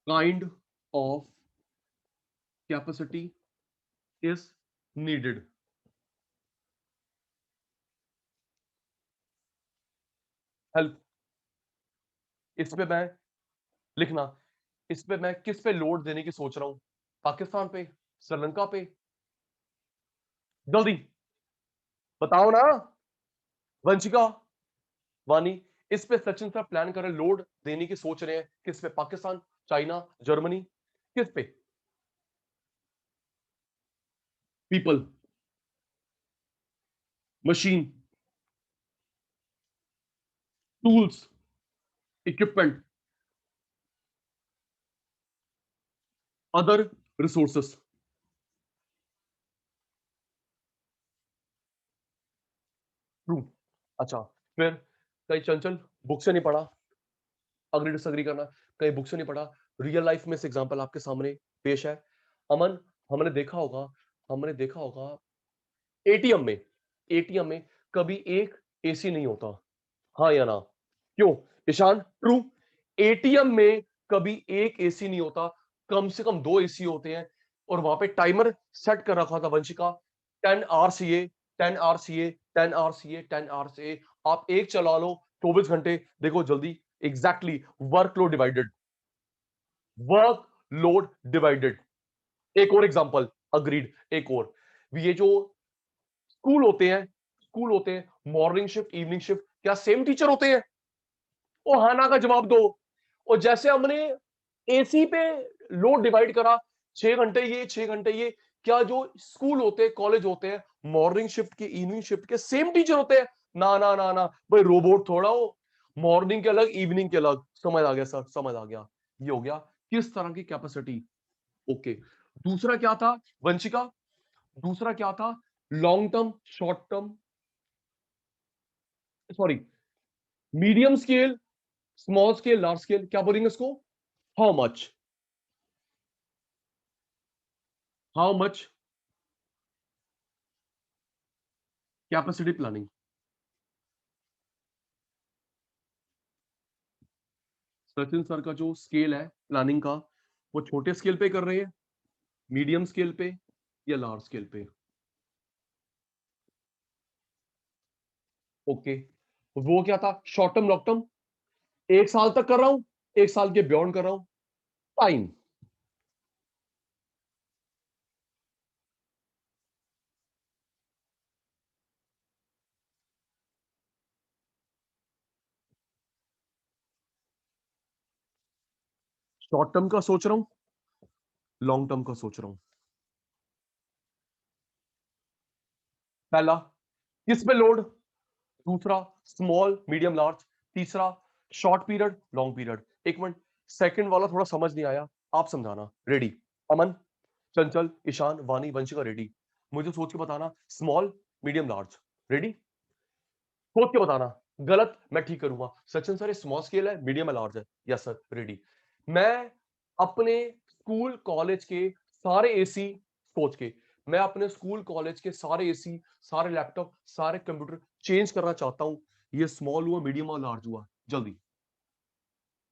kind of capacity is needed? Help. इस पे मैं लिखना, इस पे मैं किस पे लोड देने की सोच रहा हूं? पाकिस्तान पे, श्रीलंका पे? जल्दी बताओ ना वंशिका, वानी। इस पे सचिन सर प्लान कर रहे हैं, लोड देने की सोच रहे हैं किस पे? पाकिस्तान, चाइना, जर्मनी, किस पे? People, machine, tools, equipment, other resources. True. अच्छा, फिर कहीं चंचल बुक से नहीं पढ़ा, अग्री डिसएग्री करना, कहीं बुक से नहीं पढ़ा, रियल लाइफ में से एग्जांपल आपके सामने पेश है। अमन, हमने देखा होगा, हमने देखा होगा एटीएम में, एटीएम में कभी एक एसी नहीं होता, हाँ या ना? क्यों? ईशान, ट्रू। एटीएम में कभी एक एसी नहीं होता, कम से कम दो एसी होते हैं, और वहां पे टाइमर सेट कर रखा था Vanshika, 10 RCA, 10 RCA, 10 RCA, 10 RCA। आप एक चला लो 24 घंटे, देखो जल्दी, exactly workload divided, work load divided. एक और एग्जांपल, अग्रीड, एक और, ये जो स्कूल होते हैं, स्कूल होते हैं, मॉर्निंग शिफ्ट, इवनिंग शिफ्ट, क्या सेम टीचर होते हैं? ओ हाना का जवाब दो। और जैसे हमने एसी पे लोड डिवाइड करा, 6 घंटे ये 6 घंटे ये, क्या जो स्कूल होते हैं, कॉलेज होते हैं, मॉर्निंग शिफ्ट के, इवनिंग शिफ्ट के सेम टीचर होते हैं? ना ना ना ना भाई, रोबोट थोड़ा हो, मॉर्निंग के अलग, इवनिंग के अलग। समझ आ गया सर, समझ आ गया। ये हो गया किस तरह की कैपेसिटी। ओके, दूसरा क्या था वंशिका? दूसरा क्या था? Long term, short term, sorry, medium scale, small scale, large scale, क्या बोलेंगे इसको? How much, how much capacity planning. Sachin sir का जो स्केल है प्लानिंग का, वो छोटे स्केल पे कर रहे हैं, मीडियम स्केल पे, या लार्ज स्केल पे? ओके, वो क्या था? Short term, long term? 1 साल तक कर रहा हूं, 1 साल के बियॉन्ड कर रहा हूं? टाइम। शॉर्ट टर्म का सोच रहा हूं, लॉन्ग टर्म का सोच रहा हूं। पहला, किस पे लोड? दूसरा, स्मॉल, मीडियम, लार्ज। तीसरा, शॉर्ट पीरियड, लॉन्ग पीरियड। एक मिनट, सेकंड वाला थोड़ा समझ नहीं आया, आप समझाना। रेडी? अमन, चंचल, ईशान, वानी, वंशिका, रेडी? मुझे सोच के बताना, स्मॉल, मीडियम, लार्ज। रेडी? सोच के बताना, गलत मैं ठीक करूंगा। सचिन सर, ये स्मॉल स्केल है, मीडियम है, लार्ज है? Yes sir, ready. मैं अपने स्कूल कॉलेज के सारे एसी, सोच के, मैं अपने स्कूल कॉलेज के सारे एसी, सारे लैपटॉप, सारे कंप्यूटर चेंज करना चाहता हूं। ये स्मॉल हुआ, मीडियम और लार्ज हुआ? जल्दी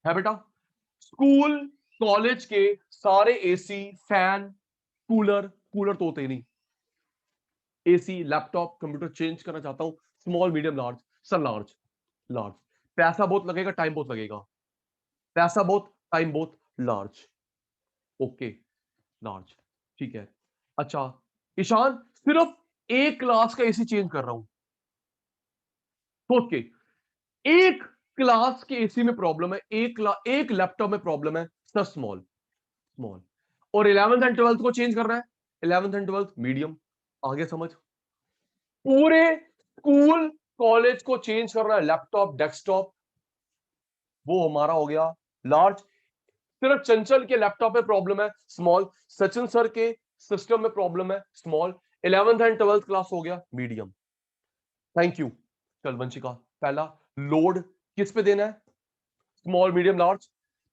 है बेटा। स्कूल कॉलेज के सारे एसी, फैन, कूलर, कूलर तो होते ही नहीं, एसी, लैपटॉप, कंप्यूटर चेंज करना चाहता हूं, small, medium, large? Sir large. Large. पैसा बहुत लगेगा, टाइम बहुत लगेगा? पैसा बहुत, टाइम बहुत, लार्ज। ओके, लार्ज, ठीक है। अच्छा, ईशान, सिर्फ एक क्लास का एसी चेंज कर रहा हूं, सोच के, एक क्लास के एसी में प्रॉब्लम है, एक लैपटॉप में प्रॉब्लम है, सर स्मॉल, स्मॉल। और 11th एंड 12th को चेंज कर रहा है, 11th एंड 12th मीडियम। आगे समझ, पूरे स्कूल कॉलेज को चेंज कर रहा है, लैपटॉप, डेस्कटॉप, वो हमारा हो गया लार्ज। सिर्फ चंचल के लैपटॉप में प्रॉब्लम है, स्मॉल। सचिन सर के सिस्टम में प्रॉब्लम है, small. 11th and 12th class हो गया, मीडियम। Thank you. चल वंशिका, पहला, लोड किस पे देना है? Small, medium, large.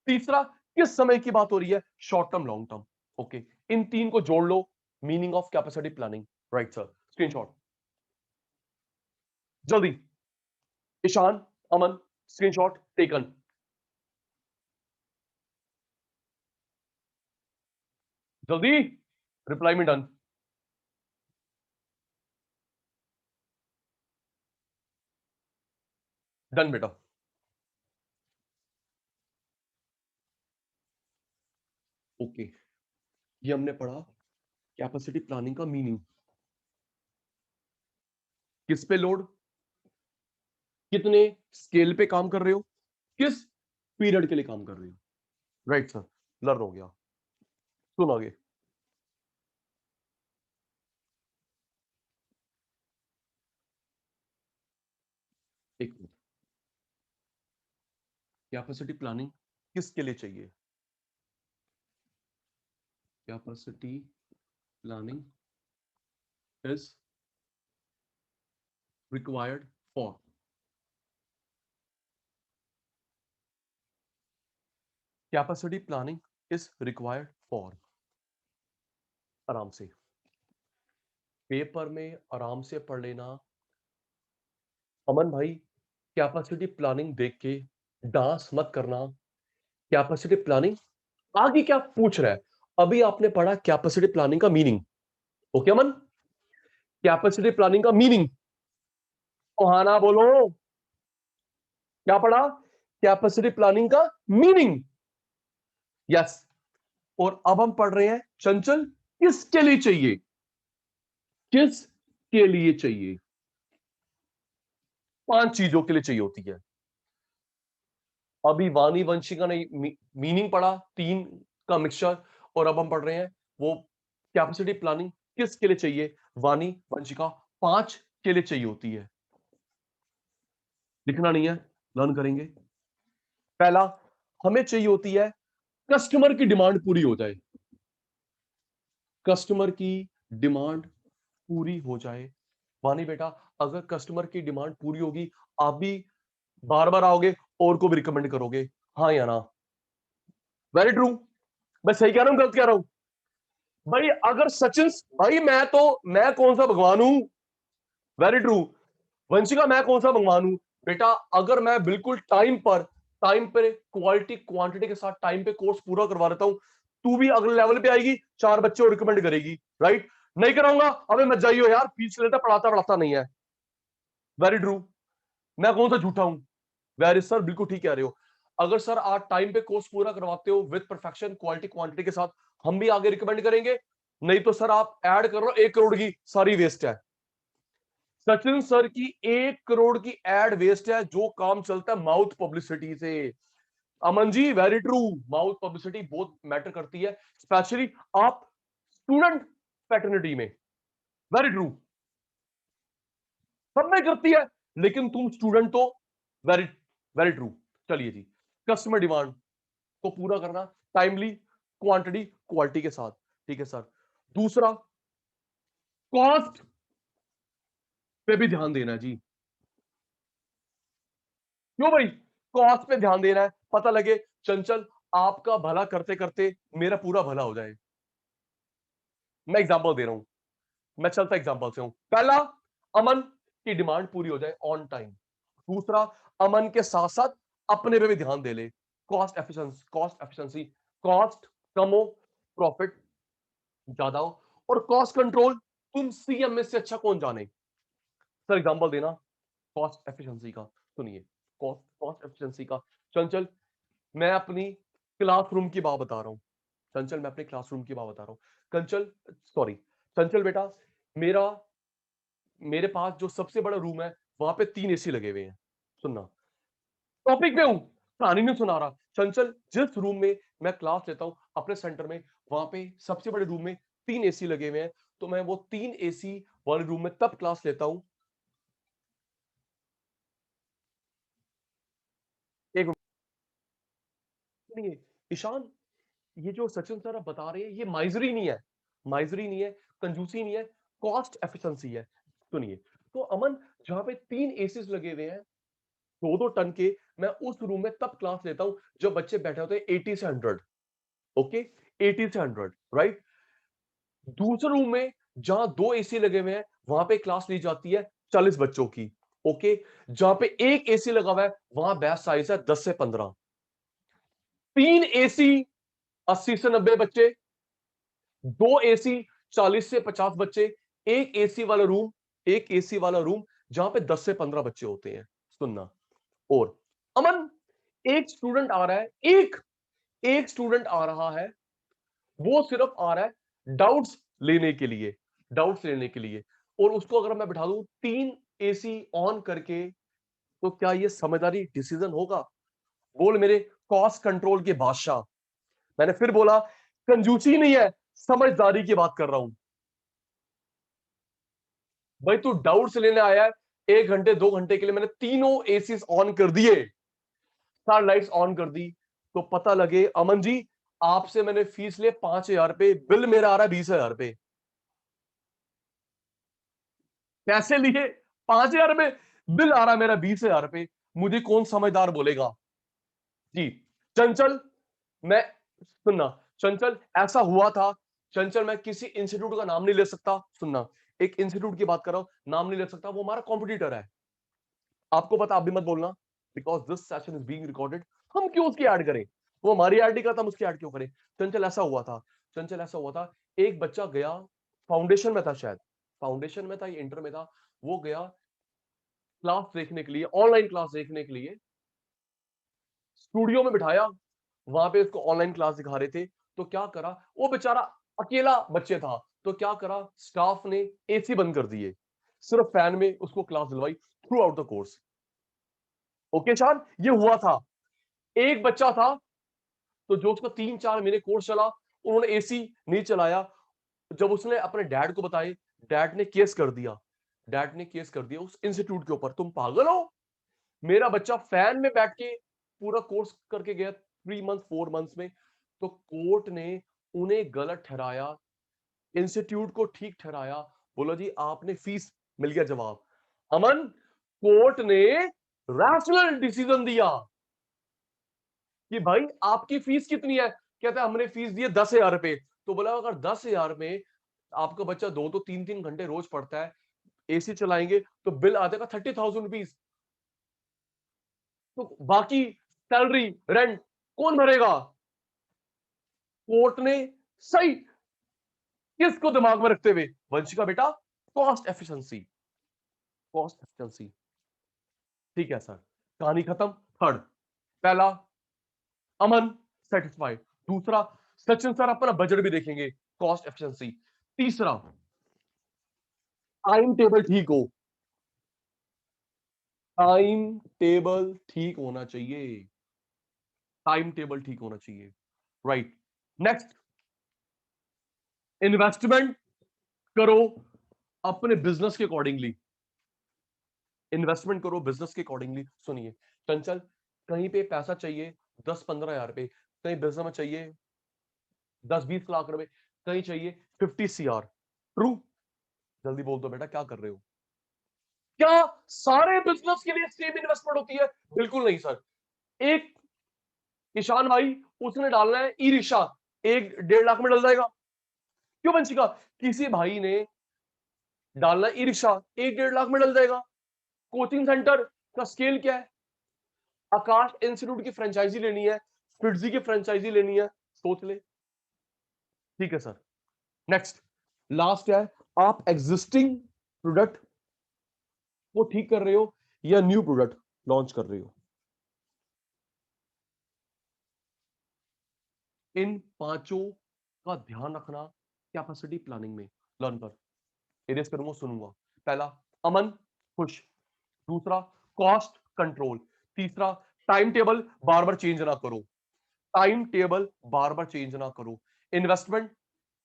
तीसरा, किस समय की बात हो रही है? Short term, long term. Okay, इन तीन को जोड़ लो, meaning of capacity planning. Right sir, screenshot जल्दी। Ishan, Aman, screenshot taken. जल्दी रिप्लाई में डन। डन बेटा। ओके, ये हमने पढ़ा कैपेसिटी प्लानिंग का मीनिंग। किस पे लोड, कितने स्केल पे काम कर रहे हो, किस पीरियड के लिए काम कर रहे हो। राइट सर, लर्न हो गया। सुन आगे। एक मिनट, कैपेसिटी प्लानिंग किसके लिए चाहिए? Capacity planning is required for, capacity planning is required for, आराम से पेपर में आराम से पढ़ लेना। अमन भाई, कैपेसिटी प्लानिंग देख के डांस मत करना। कैपेसिटी प्लानिंग आगे क्या पूछ रहा है? अभी आपने पढ़ा कैपेसिटी प्लानिंग का मीनिंग। ओके अमन, कैपेसिटी प्लानिंग का मीनिंग ओहाना बोलो, क्या पढ़ा? कैपेसिटी प्लानिंग का मीनिंग। यस, और अब हम पढ़ रहे हैं चंचल किसके लिए चाहिए, किस के लिए चाहिए? 5 चीजों के लिए चाहिए होती है। अभी वाणी वंशिका ने मीनिंग पढ़ा 3 का मिक्सचर, और अब हम पढ़ रहे हैं वो कैपेसिटी प्लानिंग किसके लिए चाहिए। वाणी वंशिका 5 के लिए चाहिए होती है। लिखना नहीं है, लर्न करेंगे। पहला, हमें चाहिए होती है कस्टमर की डिमांड पूरी हो जाए। कस्टमर की डिमांड पूरी हो जाए। वानी बेटा, अगर कस्टमर की डिमांड पूरी होगी, आप भी बार बार आओगे और को भी रिकमेंड करोगे, हाँ या ना? Very true. मैं सही कह रहा हूं, गलत कह रहा हूं? भाई अगर सचिन, भाई मैं कौन सा भगवान हूं? Very true. वंशिका, मैं कौन सा भगवान हूं? बेटा अगर मैं बिल्कुल टाइम पर क्वालिटी क्वांटिटी के साथ टाइम पे कोर्स पूरा करवा देता हूं, तू भी अगले लेवल पे आएगी, 4 बच्चे और रिकमेंड करेगी। राइट? नहीं कराऊंगा, अबे मत जाइयो यार, फीस लेता पढ़ाता पढ़ाता नहीं है। Very true. मैं कौन सा झूठा हूं? वेरी सर, बिल्कुल ठीक कह रहे हो। अगर सर आप टाइम पे कोर्स पूरा करवाते हो विद परफेक्शन क्वालिटी क्वांटिटी के साथ, हम भी आगे रिकमेंड करेंगे। नहीं तो सर आप ऐड कर लो 1 करोड़ की, सारी वेस्ट है। सचिन सर की 1 करोड़ की एड वेस्ट है, जो काम चलता है माउथ पब्लिसिटी से। Aman ji, very true. Mouth publicity बहुत मैटर करती है, स्पेशली आप स्टूडेंट फैटर्निटी में। वेरी ट्रू, सब में करती है, लेकिन तुम स्टूडेंट तो। Very very true. चलिए जी, कस्टमर डिमांड को पूरा करना टाइमली क्वांटिटी क्वालिटी के साथ। ठीक है सर। दूसरा, कॉस्ट पे भी ध्यान देना है जी। क्यों भाई? कॉस्ट पे ध्यान देना है, पता लगे चंचल आपका भला करते करते मेरा पूरा भला हो जाए। मैं एग्जांपल दे रहा हूं, मैं चलता एग्जांपल से हूं। पहला, अमन की डिमांड पूरी हो जाए ऑन टाइम। दूसरा, अमन के साथ साथ अपने पे भी ध्यान दे ले। कॉस्ट एफिशिएंसी, कॉस्ट कम हो, प्रॉफिट ज्यादा हो। और कॉस्ट कंट्रोल, तुम सीएमए से अच्छा कौन जाने। सर एग्जांपल देना कॉस्ट एफिशिएंसी का। सुनिए, कॉस्ट कॉस्ट एफिशिएंसी का। चंचल, मैं अपनी क्लासरूम की बात बता रहा हूं। चंचल, मैं अपने क्लासरूम की बात बता रहा हूं। कंचल, सॉरी, चंचल बेटा, मेरा मेरे पास जो सबसे बड़ा रूम है, वहां पे 3 एसी लगे हुए हैं। सुनना, टॉपिक पे हूं, कहानी नहीं सुना रहा। चंचल, जिस रूम में मैं क्लास लेता हूं अपने सेंटर में, वहां पे सबसे बड़े रूम में 3 एसी लगे हुए हैं। तो मैं वो 3 एसी वाले रूम में तब क्लास लेता हूं। एक नहीं, ईशान, ये जो सचिन सर आप बता रहे हैं, ये माइजरी नहीं है। माइजरी नहीं है, कंजूसी नहीं है, कॉस्ट एफिशिएंसी है। सुनिए, तो अमन, जहां पे 3 एसीज लगे हुए हैं 2-2 टन के, मैं उस रूम में तब क्लास लेता हूं जब बच्चे बैठे होते हैं 80 से 100। ओके, 80 से 100, राइट? दूसरे रूम में जहां 2 एसी लगे हुए हैं, वहां पे क्लास ली जाती है 40 बच्चों की। ओके, जहां पे एक एसी लगा हुआ है, वहां बैच साइज है 10 से 15। 3 एसी, 80 से 90 बच्चे, 2 एसी, 40 से 50 बच्चे, एक एसी वाला रूम, एक एसी वाला रूम जहां पे 10 से 15 बच्चे होते हैं। सुनना। और अमन, एक स्टूडेंट आ रहा है, एक स्टूडेंट आ रहा है, वो सिर्फ आ रहा है डाउट्स लेने के लिए, डाउट्स लेने के लिए। और उसको अगर मैं बिठा दूं 3 एसी ऑन करके, तो क्या ये समझदारी डिसीजन होगा? बोल मेरे कॉस्ट कंट्रोल के बादशाह। मैंने फिर बोला, कंजूसी नहीं है, समझदारी की बात कर रहा हूं। भाई तू डाउट्स लेने आया है, 1 घंटे 2 घंटे के लिए मैंने तीनों एसीज ऑन कर दिए, सार लाइट्स ऑन कर दी, तो पता लगे अमन जी आपसे मैंने फीस ले 5,000 रुपए, बिल मेरा आ रहा है 20,000 रुपए। पैसे लिए 5,000 रुपए, बिल आ रहा है मेरा 20,000 रुपए। मुझे कौन समझदार बोलेगा? जी चंचल, मैं सुनना, चंचल ऐसा हुआ था। चंचल मैं किसी इंस्टीट्यूट का नाम नहीं ले सकता, सुनना, एक इंस्टीट्यूट की बात कर रहा हूं, नाम नहीं ले सकता, वो हमारा कॉम्पिटिटर है। आपको पता, आप भी मत बोलना, because this session is being recorded. हम क्यों उसकी ऐड करें? वो हमारी ऐड नहीं करता, हम उसकी ऐड क्यों करें? चंचल ऐसा हुआ था, चंचल ऐसा हुआ था, एक बच्चा गया, फाउंडेशन में था शायद, फाउंडेशन में था या इंटर में था, वो गया क्लास देखने के लिए, ऑनलाइन क्लास देखने के लिए, स्टूडियो में बिठाया, वहां पे उसको ऑनलाइन क्लास दिखा रहे थे। तो क्या करा वो बेचारा, अकेला बच्चे था, तो क्या करा स्टाफ ने, एसी बंद कर दिए, सिर्फ फैन में उसको क्लास दिलवाई through out the course. Okay शान, ये हुआ था। एक बच्चा था, तो जो उसका 3-4 महीने कोर्स चला, उन्होंने एसी नहीं चलाया। जब उसने अपने डैड को बताए, डैड ने केस कर दिया, डैड ने केस कर दिया उस इंस्टीट्यूट के ऊपर, तुम पागल हो, मेरा बच्चा फैन में बैठ के पूरा कोर्स करके गया 3 मंथ 4 मंथ्स में। तो कोर्ट ने उन्हें गलत ठहराया, इंस्टीट्यूट को ठीक ठहराया। बोलो जी आपने फीस, मिल गया जवाब। अमन, कोर्ट ने रैशनल डिसीजन दिया कि भाई आपकी फीस कितनी है? कहता है हमने फीस दी है 10,000 रुपए। तो बोला अगर 10,000 में आपका बच्चा 2 तो 3 घंटे रोज पढ़ता है, एसी चलाएंगे तो बिल आ जाएगा 30,000 रुपीज। तो बाकी सैलरी, रेंट कौन भरेगा? कोर्ट ने सही, किसको दिमाग में रखते हुए? वंशिका बेटा, कॉस्ट एफिशिएंसी, कॉस्ट एफिशिएंसी। ठीक है सर, कहानी खत्म। थर्ड, पहला अमन सेटिस्फाइड, दूसरा सचिन सर अपना बजट भी देखेंगे, कॉस्ट एफिशिएंसी। तीसरा टाइम टेबल ठीक हो, टाइम टेबल ठीक होना चाहिए, टाइम टेबल ठीक होना चाहिए। राइट। नेक्स्ट, इन्वेस्टमेंट करो अपने बिजनेस के अकॉर्डिंगली, इन्वेस्टमेंट करो बिजनेस के अकॉर्डिंगली। सुनिए चंचल, कहीं पे पैसा चाहिए 10-15 हजार रुपए, कहीं बिजनेस में चाहिए 10-20 लाख रुपए, कहीं चाहिए 50 CR। ट्रू? जल्दी बोल दो बेटा, क्या कर रहे हो? क्या सारे बिजनेस के लिए सेम इन्वेस्टमेंट होती है? बिल्कुल नहीं सर। एक ईशान भाई, उसने डालना है ई रिक्शा, 1-1.5 लाख में डल जाएगा। क्यों वंशिका? किसी भाई ने डालना ई रिक्शा, 1-1.5 लाख में डल जाएगा। कोचिंग सेंटर का स्केल क्या है? आकाश इंस्टीट्यूट की फ्रेंचाइजी लेनी है, फिटजी की फ्रेंचाइजी लेनी है, सोच ले। ठीक है सर। नेक्स्ट, लास्ट क्या है? आप एग्जिस्टिंग प्रोडक्ट को ठीक कर रहे हो या न्यू प्रोडक्ट लॉन्च कर रहे हो? इन पांचों का ध्यान रखना कैपेसिटी प्लानिंग में। लर्न कर, इरेज करूंगा, सुनूंगा। पहला, अमन खुश। दूसरा, कॉस्ट कंट्रोल। तीसरा, टाइम टेबल बार बार चेंज ना करो, टाइम टेबल बार बार चेंज ना करो। इन्वेस्टमेंट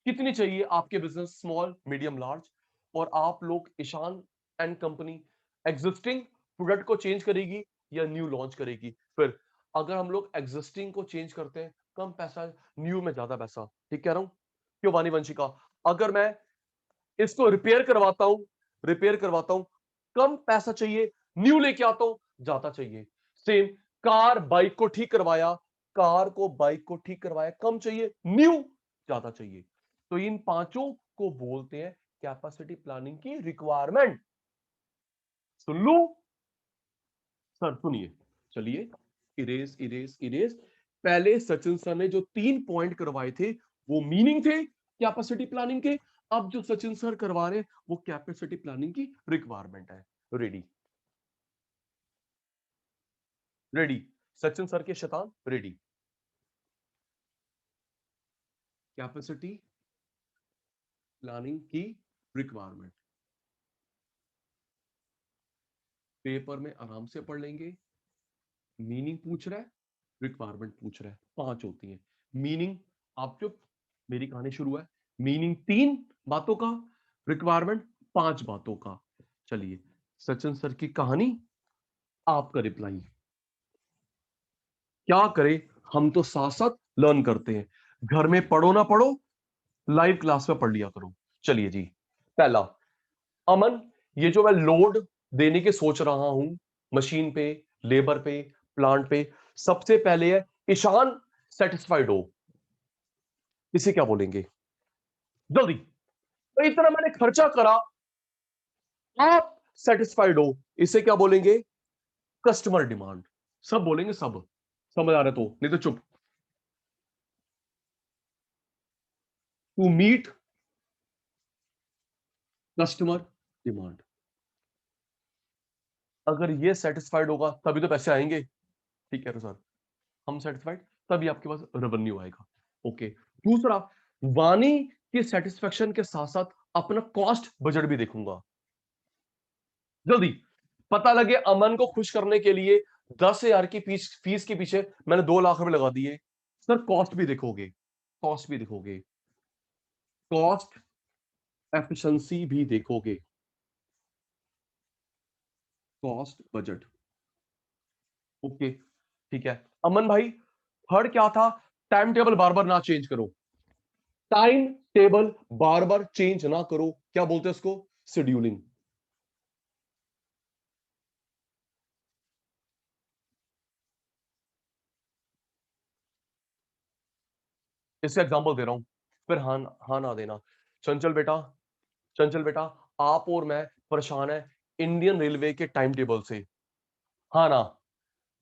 कितनी चाहिए आपके बिजनेस, स्मॉल मीडियम लार्ज। और आप लोग Ishaan and company existing product को चेंज करेगी या न्यू लॉन्च करेगी? फिर अगर हम लोग एग्जिस्टिंग को चेंज करते हैं कम पैसा, न्यू में ज्यादा पैसा। ठीक कह रहा हूं? क्यों वानी वंशिका? अगर मैं इसको रिपेयर करवाता हूं, रिपेयर करवाता हूं, कम पैसा चाहिए, न्यू लेके आता हूं, ज्यादा चाहिए। सेम, कार बाइक को ठीक करवाया, कार को बाइक को ठीक करवाया, कम चाहिए, न्यू ज्यादा चाहिए। तो इन पांचों को बोलते हैं कैपेसिटी प्लानिंग की रिक्वायरमेंट। सुन लो सर, सुनिए, चलिए, इरेज इरेज इरेज। पहले सचिन सर ने जो 3 पॉइंट करवाए थे वो मीनिंग थे, कैपेसिटी प्लानिंग के। अब जो सचिन सर करवा रहे हैं वो कैपेसिटी प्लानिंग की रिक्वायरमेंट है। रेडी? रेडी? सचिन सर के शैतान रेडी? कैपेसिटी प्लानिंग की रिक्वायरमेंट पेपर में आराम से पढ़ लेंगे। मीनिंग पूछ रहा है, रिक्वायरमेंट पूछ रहा है, 5 होती है। मीनिंग आप चुप, मेरी कहानी शुरू है। मीनिंग 3 बातों का, रिक्वायरमेंट 5 बातों का। चलिए सचिन सर की कहानी, आपका रिप्लाई। क्या करें, हम तो साथ साथ लर्न करते हैं। घर में पढ़ो ना पढ़ो, लाइव क्लास में पढ़ लिया करो। चलिए जी, पहला, अमन, ये जो मैं लोड देने के सोच रहा हूं मशीन पे, लेबर पे, प्लांट पे, सबसे पहले है ईशान सेटिस्फाइड हो। इसे क्या बोलेंगे? जल्दी। तो इतना मैंने खर्चा करा, आप सेटिस्फाइड हो, इसे क्या बोलेंगे? Customer demand. सब बोलेंगे, सब समझ आ रहा है तो, नहीं तो चुप। To meet customer demand. अगर ये सेटिस्फाइड होगा तभी तो पैसे आएंगे। ठीक है तो सर, हम सेटिस्फाइड तभी आपके पास रेवेन्यू आएगा। ओके। दूसरा, वाणी की सेटिस्फेक्शन के साथ साथ अपना कॉस्ट बजट भी देखूंगा। जल्दी। पता लगे अमन को खुश करने के लिए 10,000 की फीस के पीछे मैंने 2 लाख रुपए लगा दिए। सर कॉस्ट भी देखोगे, कॉस्ट भी देखोगे, कॉस्ट एफिशिएंसी भी देखोगे, कॉस्ट बजट। ओके ठीक है। अमन भाई, थर्ड क्या था? टाइम टेबल बार बार ना चेंज करो। टाइम टेबल बार बार चेंज ना करो, क्या बोलते हैं उसको? शेड्यूलिंग। इसका एग्जांपल दे रहा हूं, फिर हाँ हाँ ना देना। चंचल बेटा, चंचल बेटा, आप और मैं परेशान है इंडियन रेलवे के टाइम टेबल से। हाँ ना?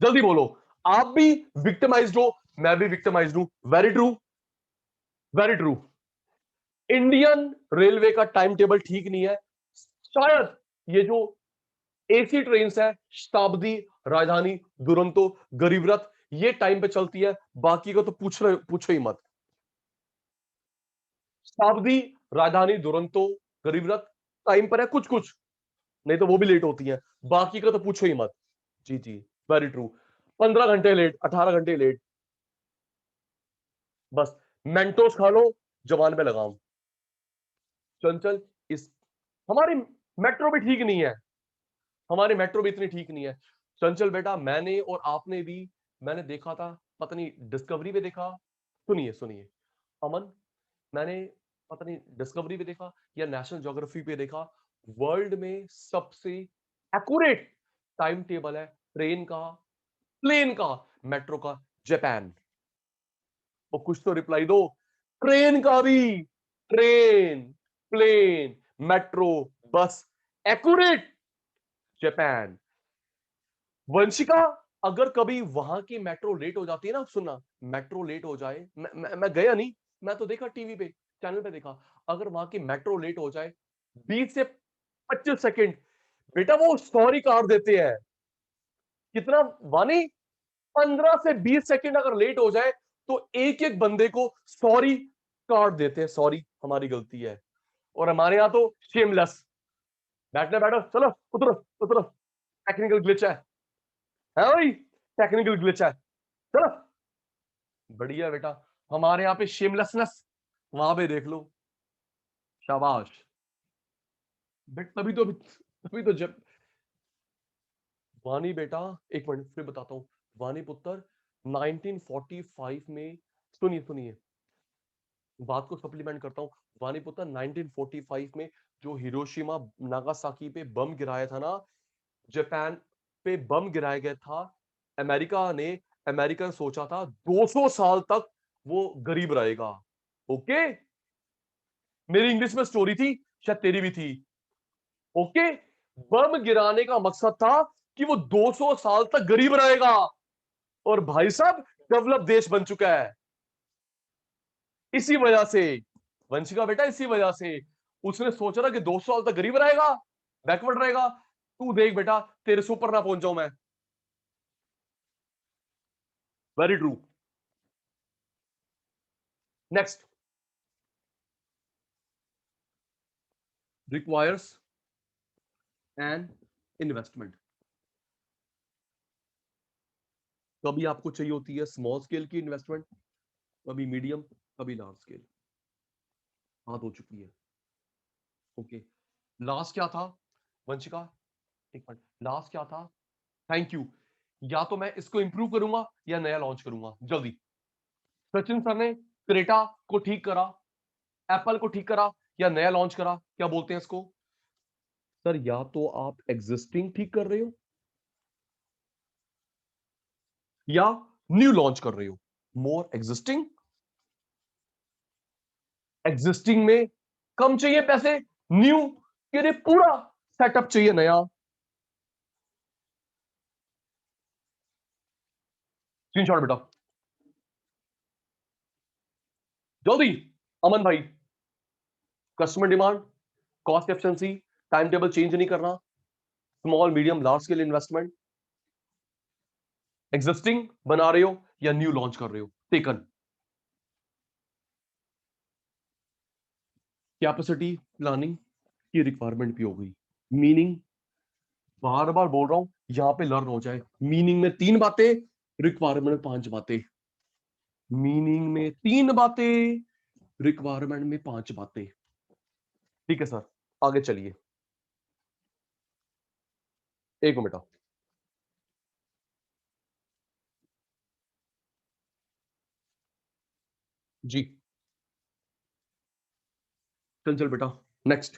जल्दी बोलो। आप भी विक्टिमाइज्ड हो, मैं भी विक्टिमाइज्ड हूं। Very true, very true. Indian railway का टाइम टेबल ठीक नहीं है। शायद ये जो एसी ट्रेन है, शताब्दी, राजधानी, दुरंतो, गरीब रथ, ये टाइम पे चलती है, बाकी का तो पूछो ही मत। शताब्दी, राजधानी, दुरंतो, गरीब रथ टाइम पर है कुछ कुछ, नहीं तो वो भी लेट होती है, बाकी का तो पूछो ही मत। जी जी, वेरी ट्रू। 15 घंटे लेट, 18 घंटे लेट। बस मेंटोस खा लो, जवान पे लगाम। चंचल, इस हमारी मेट्रो भी ठीक नहीं है, हमारी मेट्रो भी इतनी ठीक नहीं है। चंचल बेटा, मैंने और आपने भी, मैंने देखा था, पता नहीं डिस्कवरी पे देखा, सुनिए सुनिए अमन, मैंने पता नहीं डिस्कवरी पे देखा या नेशनल ज्योग्राफी पे देखा, वर्ल्ड में सबसे एक्यूरेट टाइम टेबल है ट्रेन का, प्लेन का, मेट्रो का, जापान। और कुछ तो रिप्लाई दो। ट्रेन का भी, ट्रेन, प्लेन, मेट्रो, बस, एक्यूरेट, जापान। वंशिका, अगर कभी वहां की मेट्रो लेट हो जाती है ना, सुनना, मेट्रो लेट हो जाए, मैं गया नहीं, मैं तो देखा टीवी पे, चैनल पे देखा, अगर वहां की मेट्रो लेट हो जाए 20 से 25 सेकंड, बेटा वो सॉरी कार देते हैं। कितना वानी? 15 से 20 सेकंड अगर लेट हो जाए तो एक एक बंदे को सॉरी कार्ड देते हैं, सॉरी हमारी गलती है। और हमारे यहां तो शेमलेस, बैठने बैठो, चलो उतरो, उतरो, टेक्निकल ग्लिच है भाई, टेक्निकल ग्लिच है, चलो। बढ़िया बेटा, हमारे यहाँ पे शेमलेसनेस, वहां पे देख लो, शाबाश। बट तभी तो जब वानी बेटा, एक मिनट फिर बताता हूँ। वानी पुत्र 1945 में, सुनिए सुनिए, बात को सप्लीमेंट करता हूँ। वानी पुत्र 1945 में जो हिरोशिमा नागासाकी पे बम गिराया था ना, जापान पे बम गिराया गया था, अमेरिका ने सोचा था 200 साल तक वो गरीब रहेगा। ओके, मेरी इंग्लिश में स्टोरी थी, शायद तेरी भी थी। ओके, बम गिराने का मकसद था कि वो 200 साल तक गरीब रहेगा, और भाई साहब डेवलप देश बन चुका है इसी वजह से। वंशिका बेटा इसी वजह से उसने सोचा ना कि 200 साल तक गरीब रहेगा, बैकवर्ड रहेगा। तू देख बेटा तेरे से ऊपर ना पहुंच जाऊं मैं। Very true. Next, requires an investment. कभी आपको चाहिए होती है स्मॉल स्केल की इन्वेस्टमेंट, कभी मीडियम, कभी लार्ज स्केल। हाथ हो चुकी है। ओके, लास्ट क्या था वंशिका? एक मिनट, लास्ट क्या था? Thank you. या तो मैं इसको इंप्रूव करूंगा या नया लॉन्च करूंगा जल्दी। सचिन सर ने क्रेटा को ठीक करा, एप्पल को ठीक करा या नया लॉन्च करा, क्या बोलते हैं इसको? सर या तो आप एग्जिस्टिंग ठीक कर रहे हो या न्यू लॉन्च कर रहे हो। मोर एग्जिस्टिंग, एग्जिस्टिंग में कम चाहिए पैसे, न्यू के लिए पूरा सेटअप चाहिए नया। स्क्रीनशॉट बेटा जल्दी। अमन भाई, customer demand, cost efficiency, time table change नहीं करना, small medium large scale investment, existing बना रहे हो या न्यू लॉन्च कर रहे हो। टेकन। कैपेसिटी प्लानिंग की रिक्वायरमेंट भी हो गई। मीनिंग, बार बार बोल रहा हूं यहां पे लर्न हो जाए। मीनिंग में 3 बातें, रिक्वायरमेंट में 5 बातें। मीनिंग में 3 बातें, रिक्वायरमेंट में 5 बातें। ठीक है सर, आगे चलिए। एक मिनट बेटा। जी, चल चल बेटा, नेक्स्ट।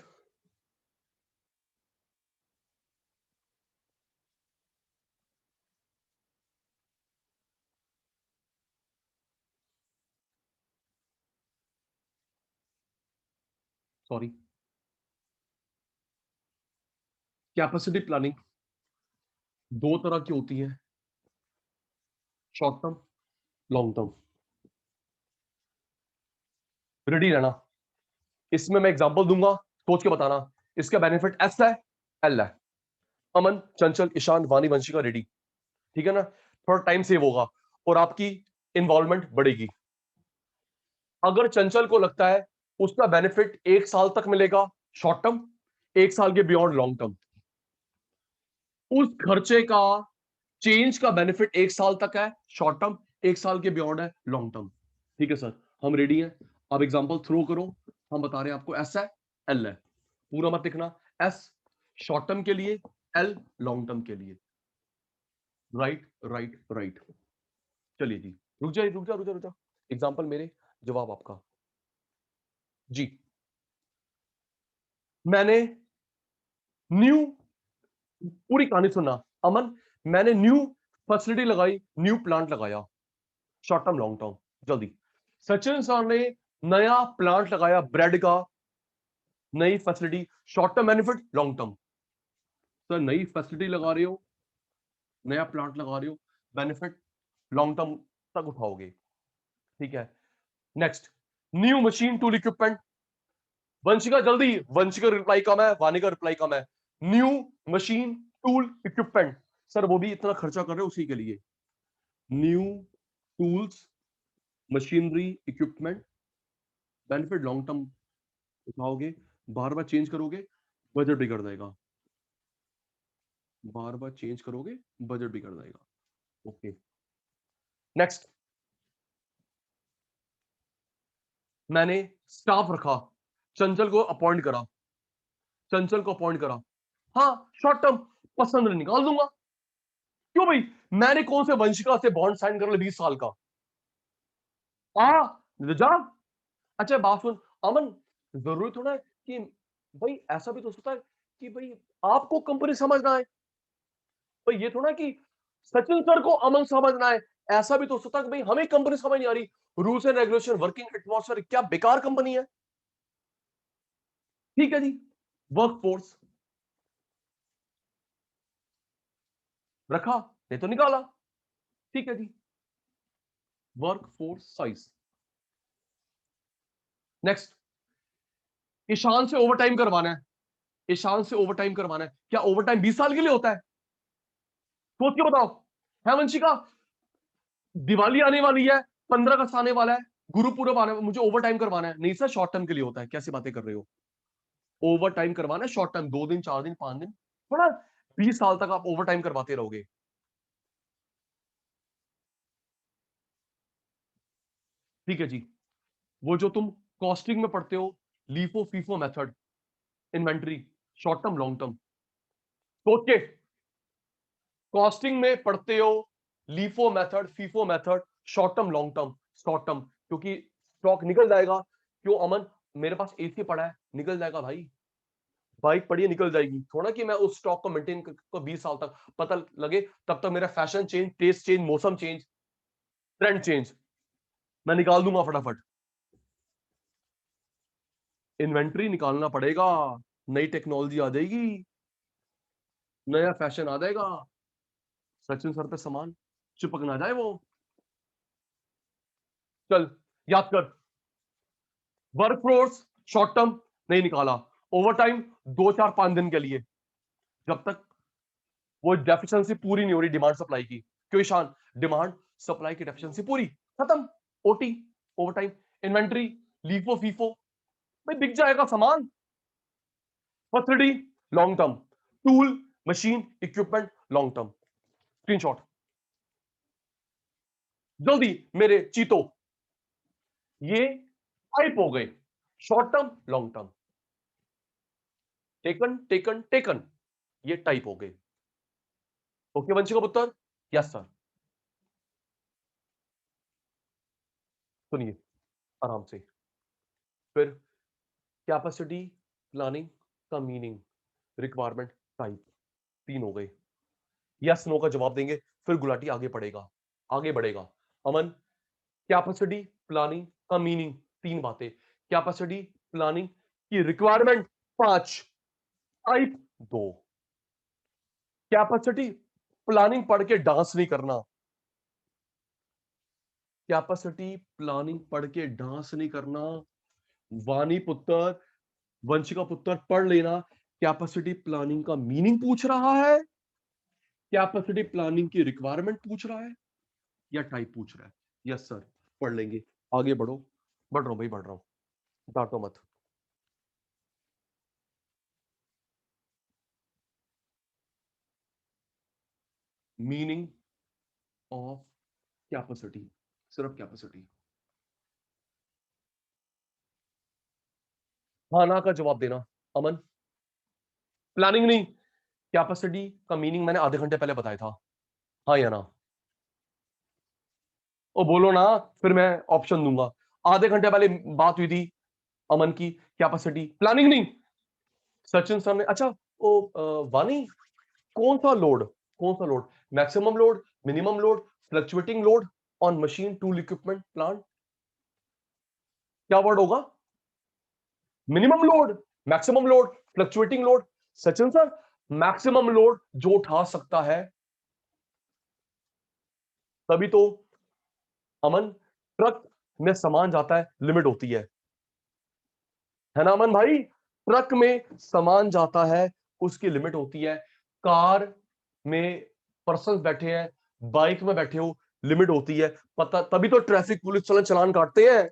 सॉरी, कैपेसिटी प्लानिंग 2 तरह की होती है, short term, long term. Ready रहना। इसमें मैं एग्जांपल दूंगा, सोच के बताना। इसका बेनिफिट एस है, एल है। अमन, चंचल, ईशान, वानी, वंशिका, रेडी। ठीक है ना? थोड़ा टाइम सेव होगा और आपकी इन्वॉल्वमेंट बढ़ेगी। अगर चंचल को लगता है उसका बेनिफिट 1 साल तक मिलेगा, शॉर्ट टर्म, 1 साल के बियॉन्ड लॉन्ग टर्म, उस खर्चे का चेंज का बेनिफिट 1 साल तक है शॉर्ट टर्म, 1 साल के बियॉन्ड है लॉन्ग टर्म। ठीक है सर, हम रेडी हैं। अब एग्जांपल थ्रो करो। हम बता रहे हैं आपको एस है, एल है। पूरा मत लिखना। एस शॉर्ट टर्म के लिए, एल लॉन्ग टर्म के लिए। Right right right. चलिए जी, रुक जाइए, रुक जा रुक जा रुक जा। एग्जाम्पल मेरे, जवाब आपका। जी, मैंने न्यू, पूरी कहानी सुनना अमन। मैंने न्यू फैसिलिटी लगाई, न्यू प्लांट लगाया, शॉर्ट टर्म लॉन्ग टर्म। जल्दी। सचिन सर ने नया प्लांट लगाया ब्रेड का, नई facility, short term benefit, long term. Sir नई फैसिलिटी लगा रहे हो, नया प्लांट लगा रहे हो, बेनिफिट लॉन्ग टर्म तक उठाओगे। ठीक है, next. New machine tool equipment. Vanshika जल्दी, वंशिका रिप्लाई कम है, वानी का रिप्लाई कम है। New machine tool equipment, sir वो भी इतना खर्चा कर रहे हो उसी के लिए। New tools, machinery, equipment, benefit long term उठाओगे। बार बार चेंज करोगे, बजट बिगड़ जाएगा। बार बार चेंज करोगे, बजट बिगड़ जाएगा। Okay, next. मैंने स्टाफ रखा, चंचल को अपॉइंट करा, चंचल को अपॉइंट करा। हाँ, शॉर्ट टर्म, पसंद नहीं, निकाल दूंगा। क्यों भाई? मैंने कौन से वंशिका से बॉन्ड साइन कर लिया 20 साल का? जा। अच्छा बात सुन अमन, जरूरी थोड़ा है कि भाई ऐसा भी तो होता है कि भाई आपको कंपनी समझना है। भाई ये थोड़ा कि सचिन सर को अमन समझना है। ऐसा भी तो होता है कि भाई हमें कंपनी समझ नहीं आ रही। Rules and regulation, working atmosphere, क्या बेकार कंपनी है। ठीक है जी, वर्कफोर्स रखा, ये तो निकाला। ठीक है जी, वर्कफोर्स साइज। नेक्स्ट, ईशान से ओवर टाइम करवाना है, ईशान से ओवर टाइम करवाना है। क्या ओवर टाइम 20 साल के लिए होता है? सोच के बताओ। है वंशिका, दिवाली आने वाली है, 15 अगस्त आने वाला है, गुरुपुरब आने, मुझे ओवर टाइम करवाना है। नहीं सर, शॉर्ट टर्म के लिए होता है। कैसी बातें कर रहे हो? ओवर टाइम करवाना है शॉर्ट टर्म, 2 दिन, 4 दिन, 5 दिन, थोड़ा 20 साल तक आप ओवर टाइम करवाते रहोगे। ठीक है जी। वो जो तुम कॉस्टिंग में पढ़ते हो, LIFO FIFO method, inventory, short term long term, सोच के। कॉस्टिंग में पढ़ते हो LIFO method, FIFO method, short term long term. Short term क्योंकि स्टॉक निकल जाएगा। क्यों अमन? मेरे पास एसी पड़ा है, निकल जाएगा भाई। बाइक पड़ी है, निकल जाएगी। थोड़ा कि मैं उस स्टॉक को मेंटेन को 20 साल तक पता लगे, तब तक मेरा फैशन चेंज, टेस्ट चेंज, मौसम चेंज, ट्रेंड चेंज, मैं निकाल दूंगा फटाफट। इन्वेंट्री निकालना पड़ेगा, नई टेक्नोलॉजी आ जाएगी, नया फैशन आ जाएगा, सचिन सर पे सामान चिपक ना जाए वो। चल याद कर, वर्क फोर्स शॉर्ट टर्म नहीं निकाला, ओवर टाइम 2 4 5 दिन के लिए, जब तक वो डेफिशिएंसी पूरी नहीं हो रही डिमांड सप्लाई की। क्यों ईशान? डिमांड सप्लाई की डेफिशिएंसी पूरी, खत्म। OT, over time, inventory, LIFO FIFO, भाई बिक जाएगा सामान। Facility long term, tool machine equipment long term. Screenshot जल्दी मेरे चीतो। ये टाइप हो गए, short term long term, taken taken taken, ये टाइप हो गए। ओके वंशिका पुत्र? Yes sir. सुनिए आराम से। फिर कैपेसिटी प्लानिंग का मीनिंग, रिक्वायरमेंट, टाइप, 3 हो गए। यस नो का जवाब देंगे, फिर गुलाटी आगे पढ़ेगा, आगे बढ़ेगा। अमन, कैपेसिटी प्लानिंग का मीनिंग 3 बातें, कैपेसिटी प्लानिंग की रिक्वायरमेंट 5, टाइप 2। कैपेसिटी प्लानिंग पढ़ के डांस नहीं करना, कैपेसिटी प्लानिंग पढ़ के डांस नहीं करना। वानी पुत्र, वंशिका पुत्र पढ़ लेना। कैपेसिटी प्लानिंग का मीनिंग पूछ रहा है, कैपेसिटी प्लानिंग की रिक्वायरमेंट पूछ रहा है, या टाइप पूछ रहा है। यस सर, पढ़ लेंगे। आगे बढ़ो। बढ़ रहा हूं भाई, बढ़ रहा हूं, डांटो मत। मीनिंग ऑफ कैपेसिटी, सिर्फ कैपेसिटी। हाँ ना का जवाब देना अमन। प्लानिंग नहीं, कैपेसिटी का मीनिंग मैंने आधे घंटे पहले बताया था। हाँ या ना? ओ बोलो ना, फिर मैं ऑप्शन दूंगा। आधे घंटे पहले बात हुई थी अमन की, कैपेसिटी प्लानिंग नहीं। सचिन सर ने, अच्छा वानी, कौन सा लोड, कौन सा load, maximum load, minimum load, fluctuating load on machine tool equipment plant, क्या वर्ड होगा? Minimum load, maximum load, fluctuating load. Sachin sir, maximum load जो उठा सकता है, तभी तो अमन ट्रक में सामान जाता है, लिमिट होती है ना अमन भाई? ट्रक में सामान जाता है, उसकी लिमिट होती है। कार में पर्सन बैठे हैं, बाइक में बैठे हो, लिमिट होती है। पता, तभी तो ट्रैफिक पुलिस वाले चालान काटते हैं।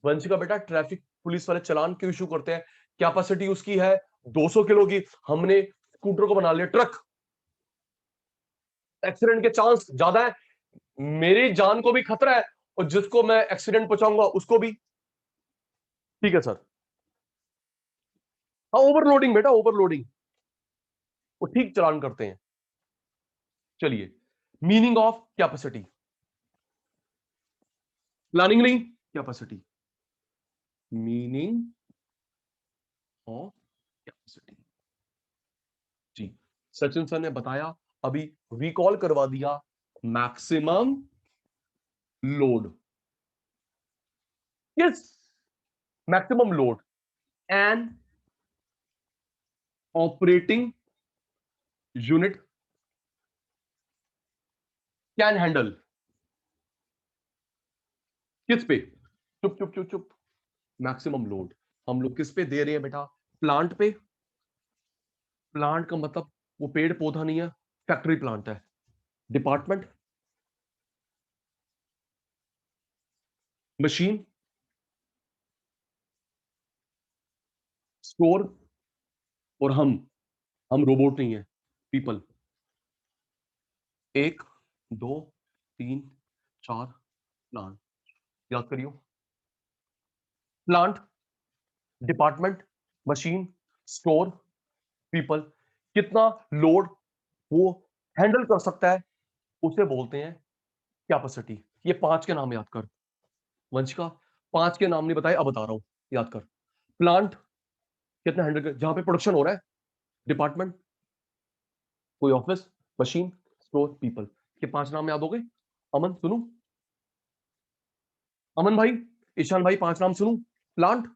वंशिका बेटा, ट्रैफिक पुलिस वाले चालान क्यों इशू करते हैं? कैपेसिटी उसकी है 200 किलो की, हमने स्कूटर को बना लिया ट्रक, एक्सीडेंट के चांस ज्यादा है, मेरी जान को भी खतरा है, और जिसको मैं एक्सीडेंट पहुंचाऊंगा उसको भी। ठीक है सर। हाँ ओवरलोडिंग बेटा, ओवरलोडिंग, वो ठीक चालान करते हैं। चलिए, मीनिंग ऑफ कैपेसिटी, प्लानिंग नहीं, कैपेसिटी, मीनिंग ऑफ कैपेसिटी। जी, सचिन सर ने बताया, अभी रिकॉल करवा दिया। मैक्सिमम लोड, किस maximum load and operating unit can handle, किस पे? चुप चुप चुप चुप, मैक्सिमम लोड। हम लोग किस पे दे रहे हैं बेटा? प्लांट पे। प्लांट का मतलब वो पेड़ पौधा नहीं है, फैक्ट्री प्लांट है। डिपार्टमेंट, मशीन, स्टोर, और हम रोबोट नहीं है, पीपल। 1 2 3 4 प्लांट, याद करियो। Plant, department, machine, store, people. कितना लोड वो हैंडल कर सकता है उसे बोलते हैं कैपेसिटी। ये 5 के नाम याद कर। वंशिका, 5 के नाम नहीं बताए, अब बता रहा हूं, याद कर। प्लांट कितना हैंडल कर, जहां पे प्रोडक्शन हो रहा है। डिपार्टमेंट, कोई ऑफिस, मशीन, स्टोर, पीपल। ये 5 नाम याद हो गए? अमन सुनू, अमन भाई, ईशान भाई, 5 नाम सुनू। Plant,